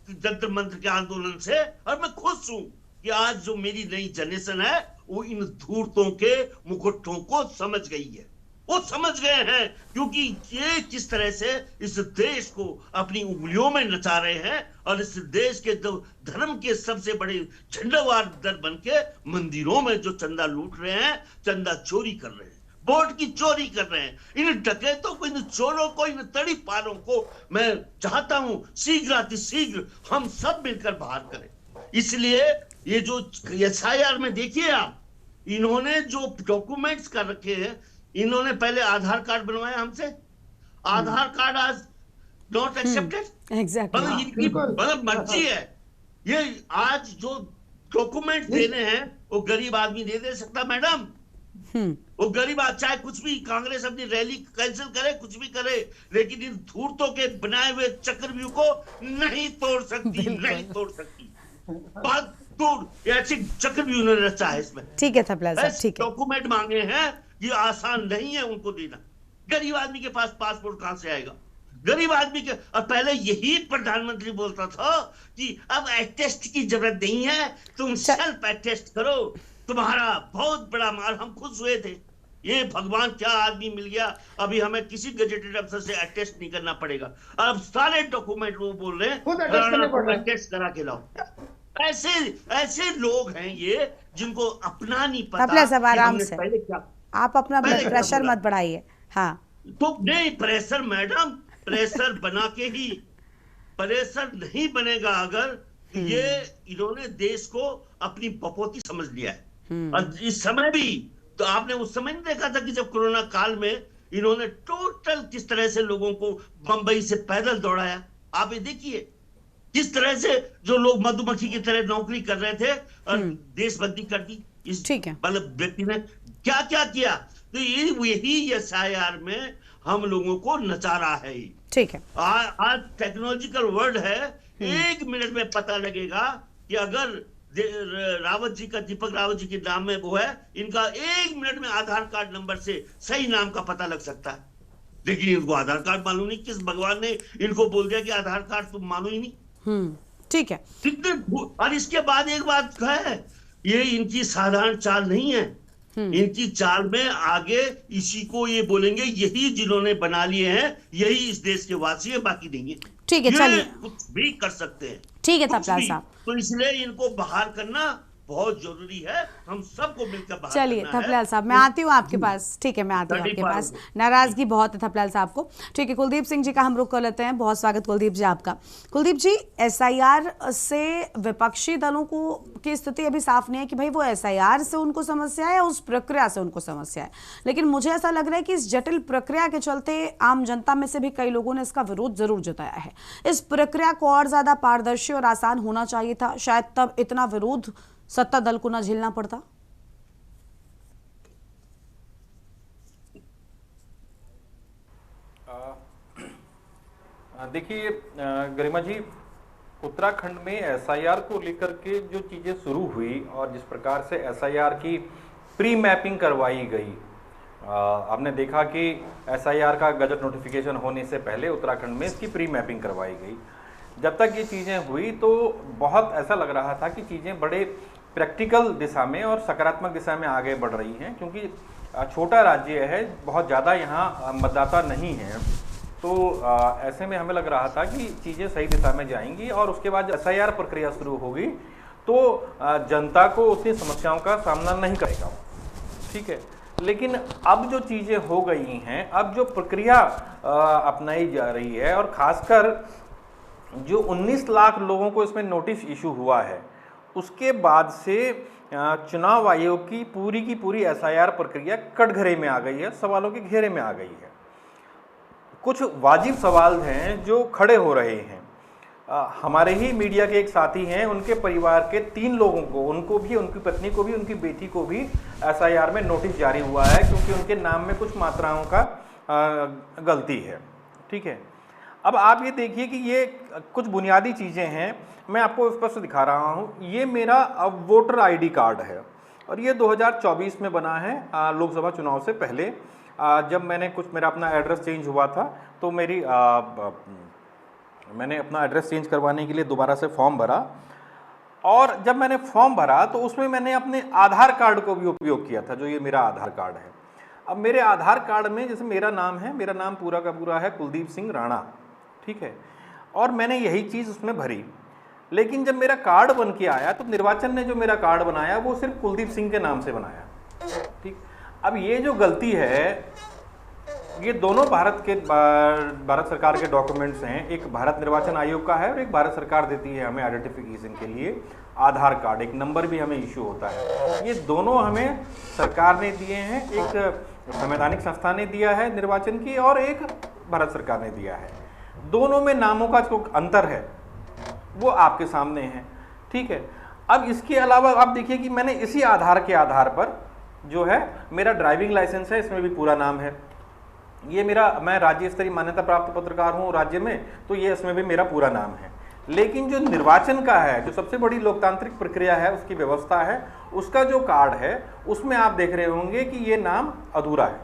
जंतर मंत्र के आंदोलन से, और मैं खुश हूं कि आज जो मेरी नई जनरेशन है वो इन धूर्तों के मुकुटों को समझ गई है। वो समझ गए हैं, क्योंकि ये किस तरह से इस देश को अपनी उंगलियों में नचा रहे हैं, और इस देश के धर्म के सबसे बड़े झंडावार दल बन के मंदिरों में जो चंदा लूट रहे हैं, चंदा चोरी कर रहे हैं, वोट की चोरी कर रहे हैं। इन डकैतों को, इन चोरों को, इन तड़ीपारों को मैं चाहता हूं शीघ्र हम सब मिलकर बाहर करें। इसलिए ये जो SIR में देखिए आप, इन्होंने जो डॉक्यूमेंट्स कर रखे हैं, इन्होंने पहले आधार कार्ड बनवाया हमसे, आधार कार्ड आज नॉट एक्सेप्टेड। एग्जैक्टली, इनकी मर्जी है। ये आज जो डॉक्यूमेंट देने हैं वो गरीब आदमी दे सकता मैडम। वो गरीब चाहे कुछ भी, कांग्रेस अपनी रैली कैंसिल करे, कुछ भी करे, लेकिन इन धूर्तों के बनाए हुए चक्रव्यूह को नहीं तोड़ सकती, नहीं तोड़ सकती। बहुत दूर ऐसी चक्रव्यूह ने रचा है इसमें। ठीक है थपलियाल साहब, ठीक है। डॉक्यूमेंट मांगे हैं, ये आसान नहीं है उनको देना। गरीब आदमी के पास पासपोर्ट कहां से आएगा? गरीब आदमी के, और पहले यही प्रधानमंत्री बोलता था कि अब अटेस्ट की जरूरत नहीं है, तुम सेल्फ अटेस्ट करो, तुम्हारा बहुत बड़ा माल। हम खुश हुए थे, ये भगवान क्या आदमी मिल गया, अभी हमें किसी गजेटेड अफसर से अटेस्ट नहीं करना पड़ेगा। अब सारे डॉक्यूमेंट वो बोल रहे हैं अटेस्ट करा के लाओ। ऐसे लोग हैं ये, जिनको अपना नहीं पता। सब आराम से, आप अपना ब्लड प्रेशर मत बढ़ाइए। हाँ, तो नहीं प्रेशर मैडम, प्रेशर बना के ही, प्रेशर नहीं बनेगा अगर ये इन्होंने देश को अपनी बपोती समझ लिया है। और इस समय भी तो आपने उस समय नहीं देखा था कि जब कोरोना काल में इन्होंने टोटल किस तरह से लोगों को बंबई से पैदल दौड़ाया। आप ये देखिए किस तरह से जो लोग मधुमक्खी की तरह नौकरी कर रहे थे और देशबंदी कर दी इस मतलब व्यक्ति ने क्या क्या किया। तो यही SIR में हम लोगों को नचा रहा है। ठीक है, आज टेक्नोलॉजिकल वर्ल्ड है, 1 मिनट में पता लगेगा कि अगर रावत जी का, दीपक रावत जी के नाम में वो है, इनका 1 मिनट में आधार कार्ड नंबर से सही नाम का पता लग सकता है। लेकिन इनको आधार कार्ड मालूम नहीं, किस भगवान ने इनको बोल दिया कि आधार कार्ड तुम मानो ही नहीं। ठीक है, कितने। और इसके बाद एक बात है, ये इनकी साधारण चाल नहीं है, इनकी चाल में आगे इसी को ये बोलेंगे यही जिन्होंने बना लिए हैं, यही इस देश के वासी है, बाकी नहीं है। ठीक है, चलिए कुछ भी कर सकते हैं। ठीक है थपलाल साहब, तो इसलिए इनको बाहर करना बहुत जरूरी है, हम सबको मिलकर बाहर चलिए थपलाल साहब मैं आती हूँ आपके पास। ठीक है, मैं आती हूँ आपके पास। नाराजगी बहुत है थपलाल साहब को। ठीक है, कुलदीप सिंह जी का हम रुख कर लेते हैं। बहुत स्वागत कुलदीप जी आपका। कुलदीप जी, SIR से विपक्षी दलों को की स्थिति अभी साफ नहीं है कि भाई वो SIR से उनको समस्या है, उस प्रक्रिया से उनको समस्या है, लेकिन मुझे ऐसा लग रहा है कि इस जटिल प्रक्रिया के चलते आम जनता में से भी कई लोगों ने इसका विरोध जरूर जताया है। इस प्रक्रिया को और ज्यादा पारदर्शी और आसान होना चाहिए था, शायद तब इतना विरोध सत्ता दल को ना झेलना पड़ता। देखिए गरिमा जी, उत्तराखंड में SIR को लेकर के जो चीज़ें शुरू हुई और जिस प्रकार से SIR की प्री मैपिंग करवाई गई, आपने देखा कि SIR का गजट नोटिफिकेशन होने से पहले उत्तराखंड में इसकी प्री मैपिंग करवाई गई। जब तक ये चीज़ें हुई तो बहुत ऐसा लग रहा था कि चीज़ें बड़े प्रैक्टिकल दिशा में और सकारात्मक दिशा में आगे बढ़ रही हैं, क्योंकि छोटा राज्य है, बहुत ज़्यादा यहाँ मतदाता नहीं है, तो ऐसे में हमें लग रहा था कि चीज़ें सही दिशा में जाएंगी और उसके बाद SIR प्रक्रिया शुरू होगी तो जनता को उतनी समस्याओं का सामना नहीं करेगा। ठीक है, लेकिन अब जो चीज़ें हो गई हैं, अब जो प्रक्रिया अपनाई जा रही है और ख़ासकर जो 19 लाख लोगों को इसमें नोटिस इशू हुआ है, उसके बाद से चुनाव आयोग की पूरी SIR प्रक्रिया कटघरे में आ गई है, सवालों के घेरे में आ गई है। कुछ वाजिब सवाल हैं जो खड़े हो रहे हैं। हमारे ही मीडिया के एक साथी हैं, उनके परिवार के 3 लोगों को, उनको भी, उनकी पत्नी को भी, उनकी बेटी को भी SIR में नोटिस जारी हुआ है, क्योंकि उनके नाम में कुछ मात्राओं का गलती है। ठीक है, अब आप ये देखिए कि ये कुछ बुनियादी चीज़ें हैं, मैं आपको स्पष्ट दिखा रहा हूँ। ये मेरा वोटर ID कार्ड है और ये 2024 में बना है, लोकसभा चुनाव से पहले। जब मैंने मेरा अपना एड्रेस चेंज हुआ था तो मैंने अपना एड्रेस चेंज करवाने के लिए दोबारा से फॉर्म भरा, और जब मैंने फॉर्म भरा तो उसमें मैंने अपने आधार कार्ड को भी उपयोग किया था, जो ये मेरा आधार कार्ड है। अब मेरे आधार कार्ड में जैसे मेरा नाम है, मेरा नाम पूरा का पूरा है कुलदीप सिंह राणा। ठीक है, और मैंने यही चीज़ उसमें भरी, लेकिन जब मेरा कार्ड बन के आया तो निर्वाचन ने जो मेरा कार्ड बनाया वो सिर्फ कुलदीप सिंह के नाम से बनाया। ठीक, अब ये जो गलती है, ये दोनों भारत सरकार के डॉक्यूमेंट्स हैं, एक भारत निर्वाचन आयोग का है और एक भारत सरकार देती है हमें आइडेंटिफिकेशन के लिए आधार कार्ड, एक नंबर भी हमें इशू होता है। ये दोनों हमें सरकार ने दिए हैं, एक संवैधानिक संस्था ने दिया है निर्वाचन की और एक भारत सरकार ने दिया है। दोनों में नामों का जो अंतर है वो आपके सामने है। ठीक है, अब इसके अलावा आप देखिए कि मैंने इसी आधार के आधार पर जो है मेरा ड्राइविंग लाइसेंस है, इसमें भी पूरा नाम है। ये मैं राज्य स्तरीय मान्यता प्राप्त पत्रकार हूँ राज्य में, तो ये इसमें भी मेरा पूरा नाम है। लेकिन जो निर्वाचन का है, जो सबसे बड़ी लोकतांत्रिक प्रक्रिया है, उसकी व्यवस्था है, उसका जो कार्ड है उसमें आप देख रहे होंगे कि ये नाम अधूरा है।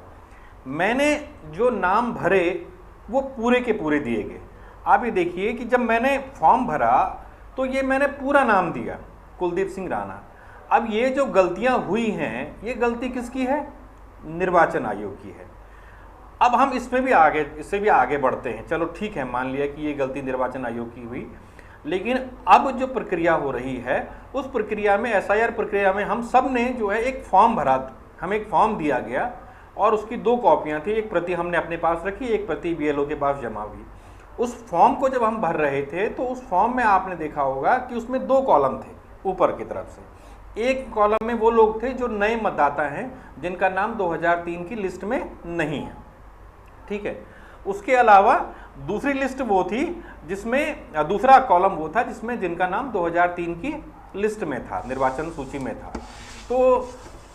मैंने जो नाम भरे वो पूरे के पूरे दिए गए। आप ये देखिए कि जब मैंने फॉर्म भरा तो ये मैंने पूरा नाम दिया, कुलदीप सिंह राणा। अब ये जो गलतियां हुई हैं, ये गलती किसकी है? निर्वाचन आयोग की है। अब हम इससे भी आगे बढ़ते हैं। चलो ठीक है, मान लिया कि ये गलती निर्वाचन आयोग की हुई, लेकिन अब जो प्रक्रिया हो रही है उस प्रक्रिया में, SIR प्रक्रिया में हम सब ने जो है एक फॉर्म भरा, हमें एक फॉर्म दिया गया और उसकी 2 कॉपियां थी, एक प्रति हमने अपने पास रखी, एक प्रति BLO के पास जमा हुई। उस फॉर्म को जब हम भर रहे थे तो उस फॉर्म में आपने देखा होगा कि उसमें 2 कॉलम थे ऊपर की तरफ से। एक कॉलम में वो लोग थे जो नए मतदाता हैं, जिनका नाम 2003 की लिस्ट में नहीं है। ठीक है, उसके अलावा दूसरी लिस्ट वो थी जिसमें दूसरा कॉलम वो था जिसमें जिनका नाम 2003 की लिस्ट में था, निर्वाचन सूची में था। तो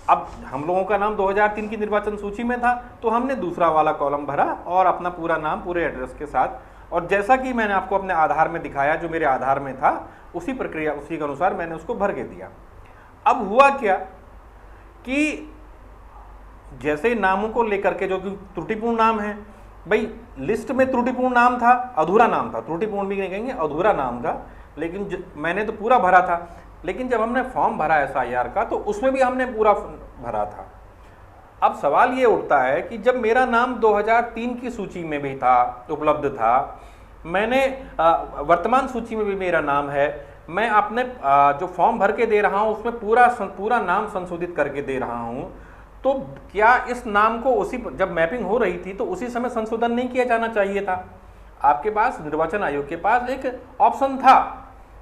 अब हम लोगों का नाम 2003 की निर्वाचन सूची में था, तो हमने दूसरा वाला कॉलम भरा और अपना पूरा नाम पूरे एड्रेस के साथ, और जैसा कि मैंने आपको अपने आधार में दिखाया, जो मेरे आधार में था उसी प्रक्रिया उसी के अनुसार मैंने उसको भर के दिया। अब हुआ क्या कि जैसे नामों को लेकर के, जो कि त्रुटिपूर्ण नाम है, भाई लिस्ट में त्रुटिपूर्ण नाम था, अधूरा नाम था, त्रुटिपूर्ण भी नहीं कहेंगे, अधूरा नाम था, लेकिन मैंने तो पूरा भरा था। लेकिन जब हमने फॉर्म भरा SIR का तो उसमें भी हमने पूरा भरा था। अब सवाल ये उठता है कि जब मेरा नाम 2003 की सूची में भी था, उपलब्ध था, मैंने वर्तमान सूची में भी मेरा नाम है, मैं अपने जो फॉर्म भर के दे रहा हूँ उसमें पूरा नाम संशोधित करके दे रहा हूँ, तो क्या इस नाम को उसी जब मैपिंग हो रही थी तो उसी समय संशोधन नहीं किया जाना चाहिए था? आपके पास, निर्वाचन आयोग के पास एक ऑप्शन था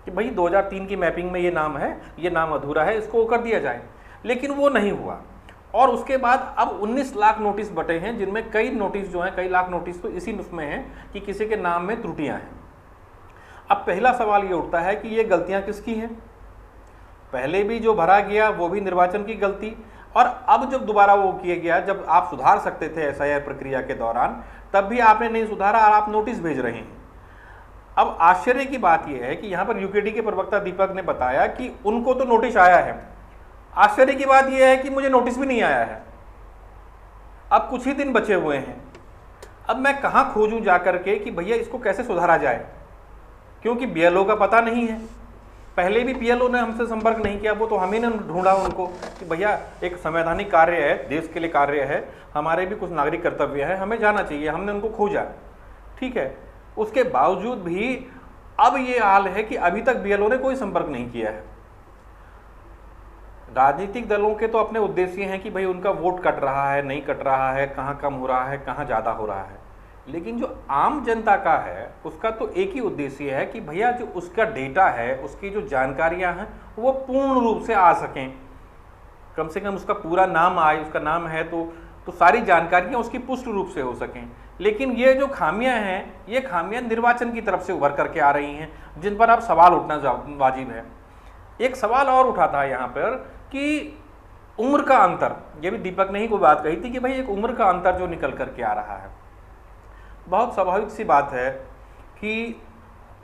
कि भाई 2003 की मैपिंग में ये नाम है, ये नाम अधूरा है, इसको कर दिया जाए, लेकिन वो नहीं हुआ। और उसके बाद अब 19 लाख नोटिस बटे हैं, जिनमें कई नोटिस जो हैं, कई लाख नोटिस तो इसी उसमें हैं कि किसी के नाम में त्रुटियां हैं। अब पहला सवाल ये उठता है कि ये गलतियां किसकी हैं? पहले भी जो भरा गया वो भी निर्वाचन की गलती, और अब जब दोबारा वो किया गया, जब आप सुधार सकते थे SIR प्रक्रिया के दौरान, तब भी आपने नहीं सुधारा और आप नोटिस भेज रहे हैं। अब आश्चर्य की बात यह है कि यहाँ पर UKD के प्रवक्ता दीपक ने बताया कि उनको तो नोटिस आया है। आश्चर्य की बात यह है कि मुझे नोटिस भी नहीं आया है। अब कुछ ही दिन बचे हुए हैं, अब मैं कहाँ खोजूं जाकर के कि भैया इसको कैसे सुधारा जाए, क्योंकि BLO का पता नहीं है। पहले भी PLO ने हमसे संपर्क नहीं किया, वो तो हमें ने ढूंढा उनको कि भैया एक संवैधानिक कार्य है, देश के लिए कार्य है, हमारे भी कुछ नागरिक कर्तव्य है, हमें जाना चाहिए, हमने उनको खोजा, ठीक है। उसके बावजूद भी अब ये हाल है कि अभी तक BLO ने कोई संपर्क नहीं किया है। राजनीतिक दलों के तो अपने उद्देश्य हैं कि भाई उनका वोट कट रहा है, नहीं कट रहा है, कहाँ कम हो रहा है, कहाँ ज़्यादा हो रहा है, लेकिन जो आम जनता का है उसका तो एक ही उद्देश्य है कि भैया जो उसका डेटा है, उसकी जो जानकारियां हैं वो पूर्ण रूप से आ सकें, कम से कम उसका पूरा नाम आए, उसका नाम है तो सारी जानकारियां उसकी पुष्ट रूप से हो सकें। लेकिन ये जो खामियां हैं, ये खामियां निर्वाचन की तरफ से उभर करके आ रही हैं, जिन पर अब सवाल उठना वाजिब है। एक सवाल और उठा था यहाँ पर कि उम्र का अंतर, ये भी दीपक ने ही कोई बात कही थी कि भाई एक उम्र का अंतर जो निकल करके आ रहा है। बहुत स्वाभाविक सी बात है कि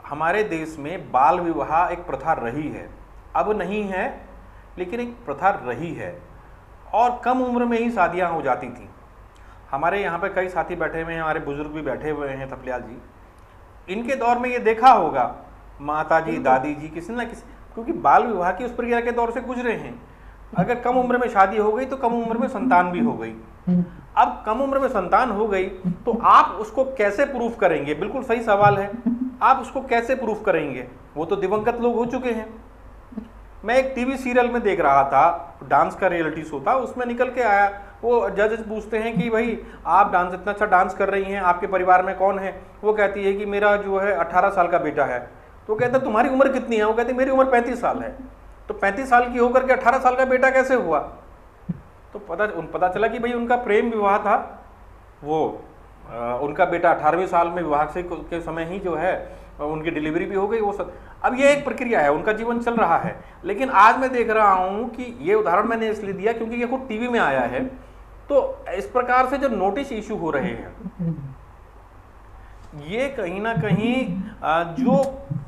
हमारे देश में बाल विवाह एक प्रथा रही है, अब नहीं है लेकिन एक प्रथा रही है, और कम उम्र में ही शादियां हो जाती थी। हमारे यहाँ पे कई साथी बैठे हुए हैं, हमारे बुजुर्ग भी बैठे हुए हैं, थपलियाल जी, इनके दौर में ये देखा होगा, माता जी, दादी जी, किसी ना किसी, क्योंकि बाल विवाह की उस प्रक्रिया के दौर से गुजरे हैं। अगर कम उम्र में शादी हो गई तो कम उम्र में संतान भी हो गई। अब कम उम्र में संतान हो गई तो आप उसको कैसे प्रूफ करेंगे? बिल्कुल सही सवाल है, आप उसको कैसे प्रूफ करेंगे? वो तो दिवंगत लोग हो चुके हैं। मैं एक टीवी सीरियल में देख रहा था, डांस का रियलिटी शो था, उसमें निकल के आया, वो जजेस पूछते हैं कि भाई आप डांस इतना अच्छा डांस कर रही हैं, आपके परिवार में कौन है? वो कहती है कि मेरा जो है 18 साल का बेटा है। तो कहते हैं तुम्हारी उम्र कितनी है? वो कहती मेरी उम्र 35 साल है। तो 35 साल की होकर के 18 साल का बेटा कैसे हुआ? तो पता चला कि भाई उनका प्रेम विवाह था, वो उनका बेटा 18वें साल में विवाह से के समय ही जो है उनकी डिलीवरी भी हो गई। वो सब अब ये एक प्रक्रिया है, उनका जीवन चल रहा है। लेकिन आज मैं देख रहा हूँ कि ये उदाहरण मैंने इसलिए दिया क्योंकि ये खुद टीवी में आया है। तो इस प्रकार से जो नोटिस इशू हो रहे हैं, ये कहीं ना कहीं जो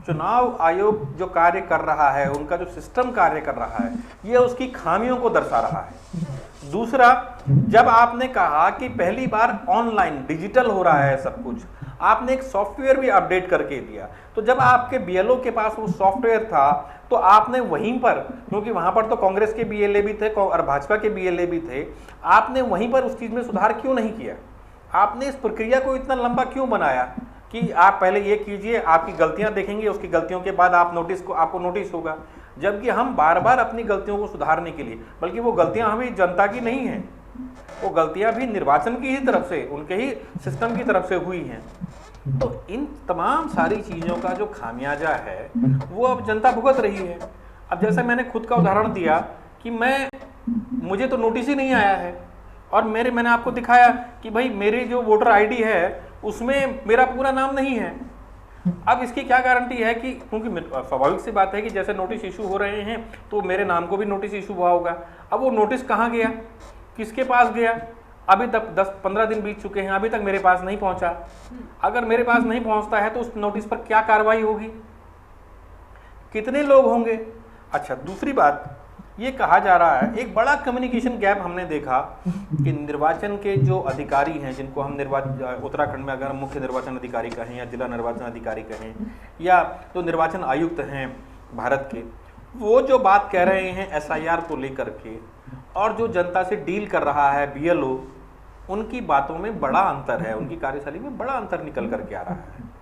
चुनाव आयोग जो कार्य कर रहा है, उनका जो सिस्टम कार्य कर रहा है, ये उसकी खामियों को दर्शा रहा है। दूसरा, जब आपने कहा कि पहली बार ऑनलाइन डिजिटल हो रहा है सब कुछ, आपने एक सॉफ्टवेयर भी अपडेट करके दिया। तो जब आपके BLO के पास वो सॉफ्टवेयर था तो आपने वहीं पर, क्योंकि वहां पर तो कांग्रेस के BLA भी थे और भाजपा के BLA भी थे, आपने वहीं पर उस चीज में सुधार क्यों नहीं किया? आपने इस प्रक्रिया को इतना लंबा क्यों बनाया कि आप पहले ये कीजिए, आपकी गलतियां देखेंगे, उसकी गलतियों के बाद आपको नोटिस होगा। जबकि हम बार बार अपनी गलतियों को सुधारने के लिए, बल्कि वो गलतियां हमें जनता की नहीं हैं, वो गलतियां भी निर्वाचन की ही तरफ से, उनके ही सिस्टम की तरफ से हुई हैं। तो इन तमाम सारी चीज़ों का जो खामियाजा है वो अब जनता भुगत रही है। अब जैसे मैंने खुद का उदाहरण दिया कि मुझे तो नोटिस ही नहीं आया है, और मैंने आपको दिखाया कि भाई मेरी जो वोटर ID है उसमें मेरा पूरा नाम नहीं है। अब इसकी क्या गारंटी है कि, क्योंकि स्वाभाविक सी बात है कि जैसे नोटिस इशू हो रहे हैं तो मेरे नाम को भी नोटिस इशू हुआ होगा। अब वो नोटिस कहाँ गया, किसके पास गया, अभी तक 10-15 दिन बीत चुके हैं, अभी तक मेरे पास नहीं पहुंचा। अगर मेरे पास नहीं पहुंचता है तो उस नोटिस पर क्या कार्रवाई होगी, कितने लोग होंगे। अच्छा, दूसरी बात ये कहा जा रहा है, एक बड़ा कम्युनिकेशन गैप हमने देखा कि निर्वाचन के जो अधिकारी हैं, जिनको हम उत्तराखंड में अगर मुख्य निर्वाचन अधिकारी कहें या जिला निर्वाचन अधिकारी कहें या तो निर्वाचन आयुक्त हैं भारत के, वो जो बात कह रहे हैं एसआईआर को लेकर के और जो जनता से डील कर रहा है बीएलओ, उनकी बातों में बड़ा अंतर है, उनकी कार्यशैली में बड़ा अंतर निकल करके आ रहा है।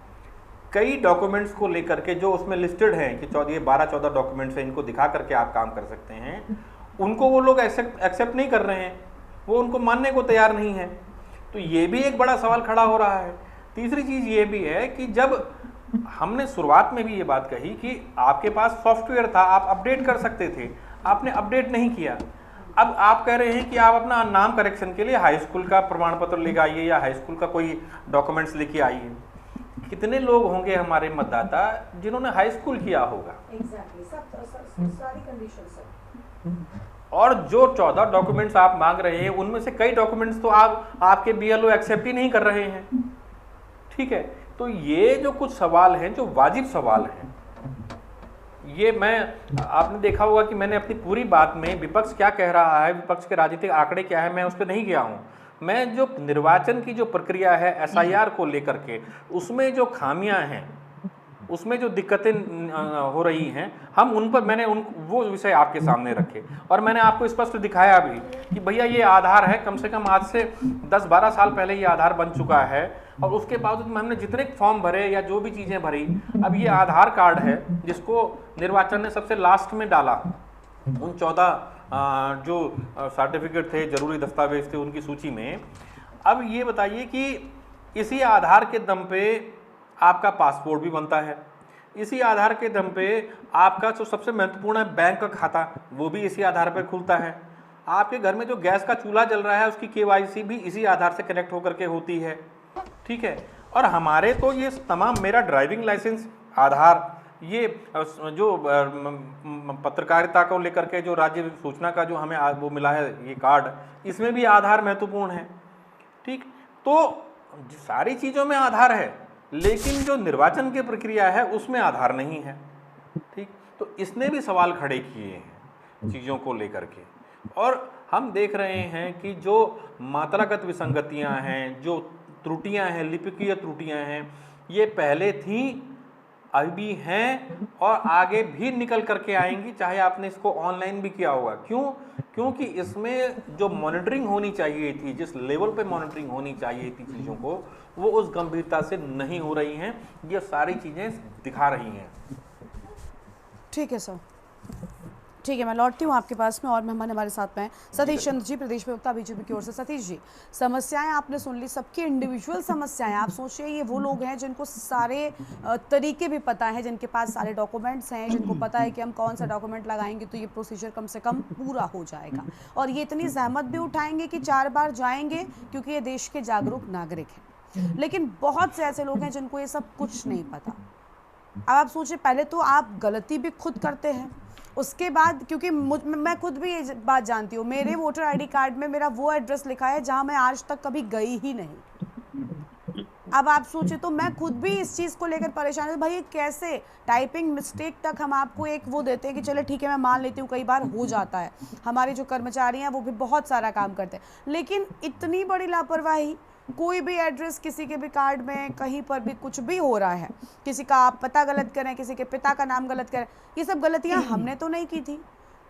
कई डॉक्यूमेंट्स को लेकर के जो उसमें लिस्टेड हैं कि 12-14 डॉक्यूमेंट्स हैं, इनको दिखा करके आप काम कर सकते हैं, उनको वो लोग एक्सेप्ट नहीं कर रहे हैं, वो उनको मानने को तैयार नहीं है। तो ये भी एक बड़ा सवाल खड़ा हो रहा है। तीसरी चीज़ ये भी है कि जब हमने शुरुआत में भी ये बात कही कि आपके पास सॉफ्टवेयर था, आप अपडेट कर सकते थे, आपने अपडेट नहीं किया। अब आप कह रहे हैं कि आप अपना नाम करेक्शन के लिए हाई स्कूल का प्रमाण पत्र लेकर आइए या हाई स्कूल का कोई डॉक्यूमेंट्स लेके आइए। कितने लोग होंगे हमारे मतदाता जिन्होंने हाई स्कूल किया होगा? सारी कंडीशंस। और जो 14 डॉक्यूमेंट्स आप मांग रहे हैं उनमें से कई डॉक्यूमेंट्स तो आपके बीएलओ एक्सेप्ट ही नहीं कर रहे हैं। ठीक है, तो ये जो कुछ सवाल हैं, जो वाजिब सवाल हैं, ये आपने देखा होगा कि मैंने अपनी पूरी बात में विपक्ष क्या कह रहा है, विपक्ष के राजनीतिक आंकड़े क्या है, मैं उस पर नहीं गया हूँ। मैं जो निर्वाचन की जो प्रक्रिया है एसआईआर को लेकर के, उसमें जो खामियां हैं, उसमें जो दिक्कतें हो रही हैं, हम उन पर वो विषय आपके सामने रखे और मैंने आपको स्पष्ट दिखाया भी कि भैया ये आधार है, कम से कम आज से 10-12 साल पहले ये आधार बन चुका है और उसके बावजूद हमने जितने फॉर्म भरे या जो भी चीज़ें भरी, अब ये आधार कार्ड है जिसको निर्वाचन ने सबसे लास्ट में डाला। उन 14 जो सर्टिफिकेट थे, जरूरी दस्तावेज थे, उनकी सूची में। अब ये बताइए कि इसी आधार के दम पे आपका पासपोर्ट भी बनता है, इसी आधार के दम पे आपका जो सबसे महत्वपूर्ण है बैंक का खाता, वो भी इसी आधार पर खुलता है। आपके घर में जो गैस का चूल्हा जल रहा है उसकी केवाईसी भी इसी आधार से कनेक्ट होकर के होती है। ठीक है, और हमारे तो ये तमाम, मेरा ड्राइविंग लाइसेंस आधार, ये जो पत्रकारिता को लेकर के जो राज्य सूचना का जो हमें वो मिला है ये कार्ड, इसमें भी आधार महत्वपूर्ण है। ठीक, तो सारी चीज़ों में आधार है, लेकिन जो निर्वाचन की प्रक्रिया है उसमें आधार नहीं है। ठीक, तो इसने भी सवाल खड़े किए हैं चीज़ों को लेकर के, और हम देख रहे हैं कि जो मात्रागत विसंगतियां हैं, जो त्रुटियां हैं, लिपिकीय त्रुटियां हैं, ये पहले थी, अभी हैं और आगे भी निकल करके आएंगी, चाहे आपने इसको ऑनलाइन भी किया होगा। क्यों? क्योंकि इसमें जो मॉनिटरिंग होनी चाहिए थी, जिस लेवल पे मॉनिटरिंग होनी चाहिए थी चीज़ों को, वो उस गंभीरता से नहीं हो रही हैं। ये सारी चीज़ें दिखा रही हैं। ठीक है सर, ठीक है, मैं लौटती हूँ आपके पास में। और मेहमान हमारे साथ में हैं सतीश चंद्र जी, प्रदेश प्रवक्ता बीजेपी की ओर से। सतीश जी, समस्याएं आपने सुन ली, सबकी इंडिविजुअल समस्याएं। आप सोचिए ये वो लोग हैं जिनको सारे तरीके भी पता है, जिनके पास सारे डॉक्यूमेंट्स हैं, जिनको पता है कि हम कौन सा डॉक्यूमेंट लगाएंगे तो ये प्रोसीजर कम से कम पूरा हो जाएगा, और ये इतनी जहमत भी उठाएंगे कि 4 बार जाएंगे, क्योंकि ये देश के जागरूक नागरिक हैं। लेकिन बहुत से ऐसे लोग हैं जिनको ये सब कुछ नहीं पता। अब आप सोचिए, पहले तो आप गलती भी खुद करते हैं, उसके बाद, क्योंकि मैं खुद भी ये बात जानती हूँ, मेरे वोटर आईडी कार्ड में मेरा वो एड्रेस लिखा है जहाँ मैं आज तक कभी गई ही नहीं। अब आप सोचे तो मैं खुद भी इस चीज़ को लेकर परेशान हूँ, भाई कैसे टाइपिंग मिस्टेक तक हम आपको एक वो देते हैं कि चलो ठीक है मैं मान लेती हूँ, कई बार हो जाता है, हमारे जो कर्मचारी हैं वो भी बहुत सारा काम करते हैं, लेकिन इतनी बड़ी लापरवाही, कोई भी एड्रेस किसी के भी कार्ड में कहीं पर भी कुछ भी हो रहा है, किसी का आप पता गलत करें, किसी के पिता का नाम गलत करें, ये सब गलतियां हमने तो नहीं की थी।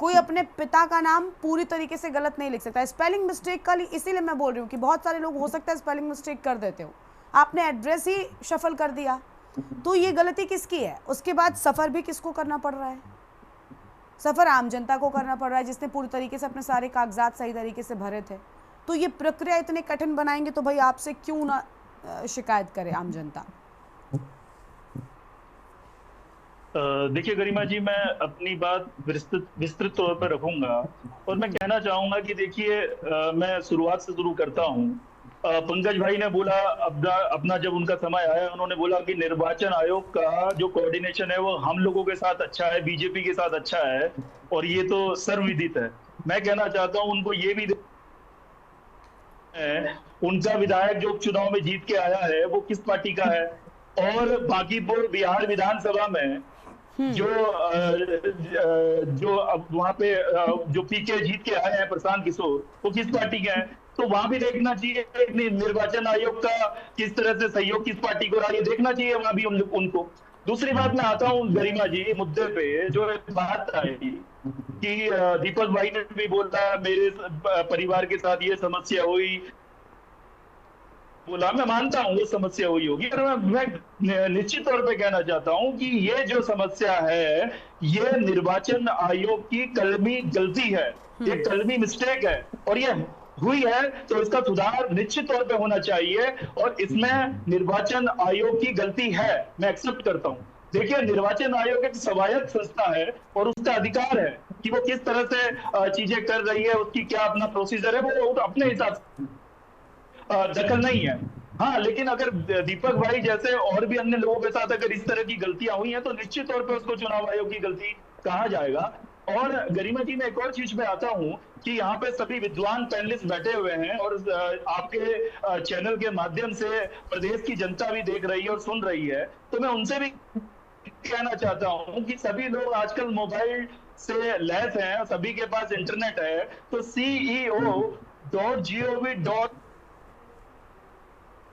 कोई अपने पिता का नाम पूरी तरीके से गलत नहीं लिख सकता। स्पेलिंग मिस्टेक का इसीलिए मैं बोल रही हूँ कि बहुत सारे लोग हो सकता है स्पेलिंग मिस्टेक कर देते हो, आपने एड्रेस ही शफल कर दिया, तो ये गलती किसकी है? उसके बाद सफ़र भी किसको करना पड़ रहा है? सफ़र आम जनता को करना पड़ रहा है, जिसने पूरी तरीके से अपने सारे कागजात सही तरीके से भरे थे। तो ये प्रक्रिया इतने कठिन बनाएंगे तो भाई आपसे क्यों ना शिकायत करे आम जनता? देखिए गरिमा जी, मैं अपनी बात विस्तृत तौर पर रखूंगा और मैं कहना चाहूंगा कि देखिए, मैं शुरुआत से शुरू करता हूं पंकज भाई ने बोला अपना जब उनका समय आया, उन्होंने बोला कि निर्वाचन आयोग का जो कोऑर्डिनेशन है वो हम लोगों के साथ अच्छा है, बीजेपी के साथ अच्छा है, और ये तो सर्वविदित है। मैं कहना चाहता हूं उनको ये भी उनका विधायक जो उपचुनाव में जीत के आया है वो किस पार्टी का है, और बांकीपुर बिहार विधानसभा में जो अब वहां पे जो पीके जीत के आए हैं प्रशांत किशोर, वो किस पार्टी के हैं। तो वहां भी देखना चाहिए निर्वाचन आयोग का किस तरह से सहयोग किस पार्टी को रहा, ये देखना चाहिए वहां भी उनको। दूसरी बात मैं आता हूँ गरिमा जी मुद्दे पे, जो बात आई कि दीपक भाई ने भी बोला मेरे परिवार के साथ ये समस्या हुई, बोला मैं मानता हूँ वो समस्या हुई होगी, पर मैं निश्चित तौर पे कहना चाहता हूँ कि ये जो समस्या है ये निर्वाचन आयोग की कलमी गलती है, ये कलमी मिस्टेक है, और ये हुई है तो इसका सुधार निश्चित तौर पे होना चाहिए, और इसमें निर्वाचन आयोग की गलती है, मैं एक्सेप्ट करता हूँ। देखिए निर्वाचन आयोग एक स्वायत्त संस्था है और उसका अधिकार है कि वो किस तरह से चीजें कर रही है, उसकी क्या अपना प्रोसीजर है, वो अपने हिसाब से दखल नहीं है। हाँ, लेकिन अगर दीपक भाई जैसे और भी अन्य लोगों के साथ अगर इस तरह की गलतियां हुई हैं तो निश्चित तौर पे उसको चुनाव आयोग की गलती कहा जाएगा। और गरिमा जी मैं एक और चीज में आता हूं कि यहाँ पे सभी विद्वान पैनलिस्ट बैठे हुए हैं और आपके चैनल के माध्यम से प्रदेश की जनता भी देख रही है और सुन रही है, तो मैं उनसे भी कहना चाहता हूं कि सभी लोग आजकल मोबाइल से लैस हैं, सभी के पास इंटरनेट है, तो ceo.gov.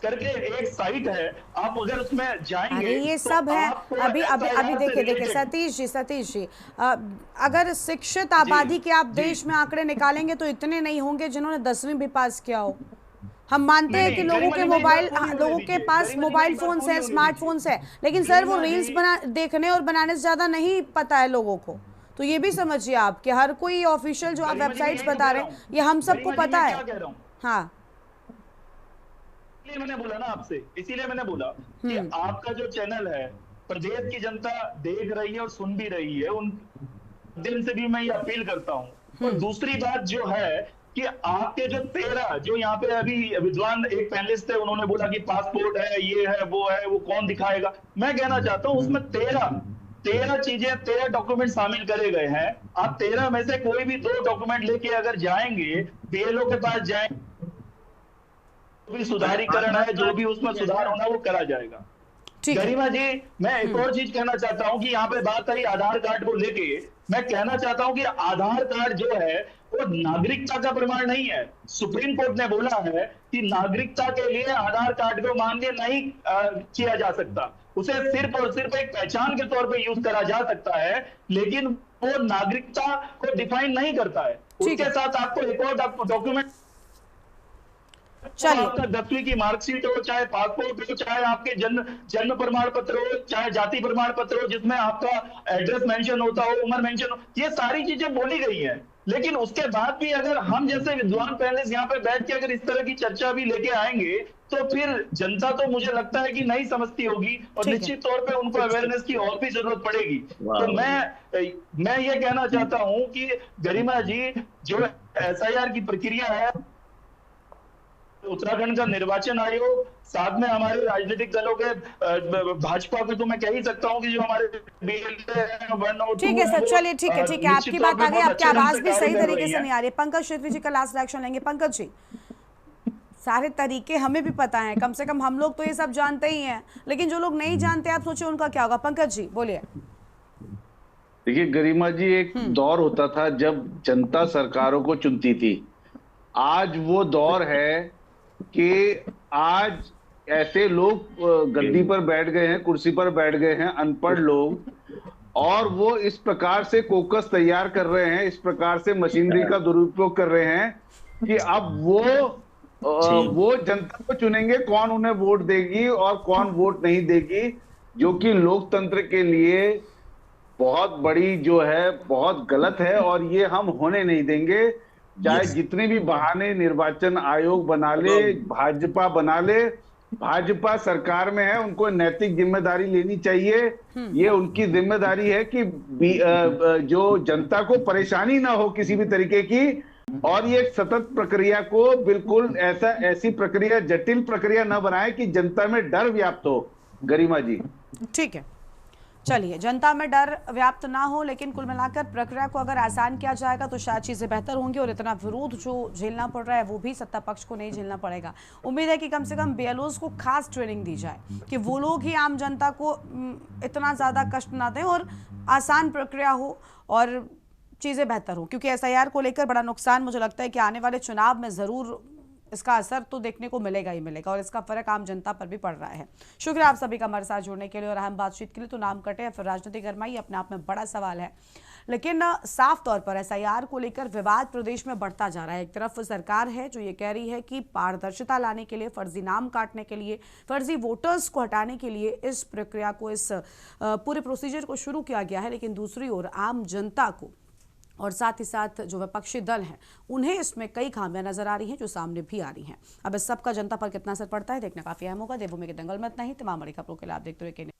करके एक साइट है, आप अगर उसमें जाएंगे अरे ये तो सब है। अभी देखिए सतीश जी, अगर शिक्षित आबादी के आप देश में आंकड़े निकालेंगे तो इतने नहीं होंगे जिन्होंने 10वीं भी पास किया हो। हम मानते हैं कि लोगों के पास मोबाइल फोन्स है, स्मार्टफोन्स है, लेकिन सर वो रील्स देखने और बनाने से ज्यादा नहीं पता है लोगों को। तो ये भी समझिए आप कि हर कोई ऑफिशियल जो आप वेबसाइट्स बता रहे हैं ये हम सबको पता है। हाँ, मैंने बोला ना आपसे, इसीलिए मैंने बोला कि आपका जो चैनल है प्रदेश की जनता देख रही है और सुन भी रही है, उन दिन से भी मैं ये अपील करता हूँ। और दूसरी बात जो है कि आपके जो 13 जो यहाँ पे अभी विद्वान एक पैनलिस्ट थे, उन्होंने बोला कि पासपोर्ट है, ये है, वो कौन दिखाएगा। मैं कहना चाहता हूँ उसमें 13 चीजें, 13 डॉक्यूमेंट शामिल करे गए हैं। आप 13 में से कोई भी 2 डॉक्यूमेंट लेके अगर जाएंगे, बीएलओ के पास जाएंगे, भी सुधारीकरण है, जो भी उसमें सुधार होना वो करा जाएगा। गरिमा जी मैं एक और चीज कहना चाहता हूं कि यहाँ पे बात आई आधार कार्ड को लेके, मैं कहना चाहता हूं कि आधार कार्ड जो है वो नागरिकता का प्रमाण नहीं है। सुप्रीम कोर्ट ने बोला है कि नागरिकता के लिए आधार कार्ड को मान्य नहीं किया जा सकता, उसे सिर्फ और सिर्फ एक पहचान के तौर पे यूज करा जा सकता है, लेकिन वो नागरिकता को डिफाइन नहीं करता है। उसके साथ आपको एक और डॉक्यूमेंट, आपका 10वीं की मार्कशीट हो, चाहे पासपोर्ट हो, चाहे आपके जन्म प्रमाण पत्र हो, चाहे जाति प्रमाण पत्र हो जिसमें आपका एड्रेस मेंशन होता हो, उम्र मेंशन हो, ये सारी चीजें बोली गई हैं। लेकिन उसके बाद भी अगर हम जैसे विद्वान पैनलिस्ट यहाँ पे बैठ के अगर इस तरह की चर्चा भी लेके आएंगे तो फिर जनता तो मुझे लगता है कि नहीं समझती होगी, और निश्चित तौर पे उनको अवेयरनेस की और भी जरूरत पड़ेगी। तो मैं ये कहना चाहता हूँ कि गरिमा जी जो SIR की प्रक्रिया है, उत्तराखंड का निर्वाचन आयोग, साथ में हमारे राजनीतिक दलों के भाजपा को तो मैं कह ही सकता हूं कि जो हमारे ठीक है सर, चलिए ठीक है आपकी बात आ गई, आपकी आवाज भी सही तरीके से नहीं आ रही है। पंकज छेत्री जी का लास्ट रिएक्शन लेंगे। पंकज जी, सारे तरीके हमें भी पता है, कम से कम हम लोग तो ये सब जानते ही हैं, लेकिन जो लोग नहीं जानते आप सोचिए उनका क्या होगा। पंकज जी बोलिए। देखिए गरिमा जी, एक दौर होता था जब जनता सरकारों को चुनती थी, आज वो दौर है कि आज ऐसे लोग गद्दी पर बैठ गए हैं, कुर्सी पर बैठ गए हैं, अनपढ़ लोग, और वो इस प्रकार से कोकस तैयार कर रहे हैं, इस प्रकार से मशीनरी का दुरुपयोग कर रहे हैं कि अब वो जनता को चुनेंगे कौन उन्हें वोट देगी और कौन वोट नहीं देगी, जो कि लोकतंत्र के लिए बहुत बड़ी जो है बहुत गलत है, और ये हम होने नहीं देंगे। चाहे जितने भी बहाने निर्वाचन आयोग बना ले, भाजपा बना ले, भाजपा सरकार में है, उनको नैतिक जिम्मेदारी लेनी चाहिए। ये उनकी जिम्मेदारी है कि जो जनता को परेशानी ना हो किसी भी तरीके की, और ये एक सतत प्रक्रिया को बिल्कुल ऐसी प्रक्रिया, जटिल प्रक्रिया न बनाए कि जनता में डर व्याप्त हो। गरिमा जी, ठीक है, चलिए, जनता में डर व्याप्त ना हो, लेकिन कुल मिलाकर प्रक्रिया को अगर आसान किया जाएगा तो शायद चीजें बेहतर होंगी और इतना विरोध जो झेलना पड़ रहा है वो भी सत्ता पक्ष को नहीं झेलना पड़ेगा। उम्मीद है कि कम से कम बीएलओज को खास ट्रेनिंग दी जाए कि वो लोग ही आम जनता को इतना ज्यादा कष्ट ना दें और आसान प्रक्रिया हो और चीजें बेहतर हो, क्योंकि एसआईआर को लेकर बड़ा नुकसान मुझे लगता है कि आने वाले चुनाव में जरूर इसका असर तो देखने को मिलेगा ही मिलेगा और इसका फर्क आम जनता पर भी पड़ रहा है। शुक्रिया आप सभी का हमारे साथ जुड़ने के लिए और अहम बातचीत के लिए। तो नाम कटे या फिर राजनीतिक गरमाई अपने आप में बड़ा सवाल है, लेकिन साफ तौर पर एसआईआर को लेकर विवाद प्रदेश में बढ़ता जा रहा है। एक तरफ सरकार है जो ये कह रही है कि पारदर्शिता लाने के लिए, फर्जी नाम काटने के लिए, फर्जी वोटर्स को हटाने के लिए इस प्रक्रिया को, इस पूरे प्रोसीजर को शुरू किया गया है, लेकिन दूसरी ओर आम जनता को और साथ ही साथ जो विपक्षी दल हैं उन्हें इसमें कई खामियां नजर आ रही हैं जो सामने भी आ रही हैं। अब इस सब का जनता पर कितना असर पड़ता है देखना काफी अहम होगा। देवभूमि के दंगल में इतना ही। तमाम बड़ी खबरों के लिए आप देखते रहिए।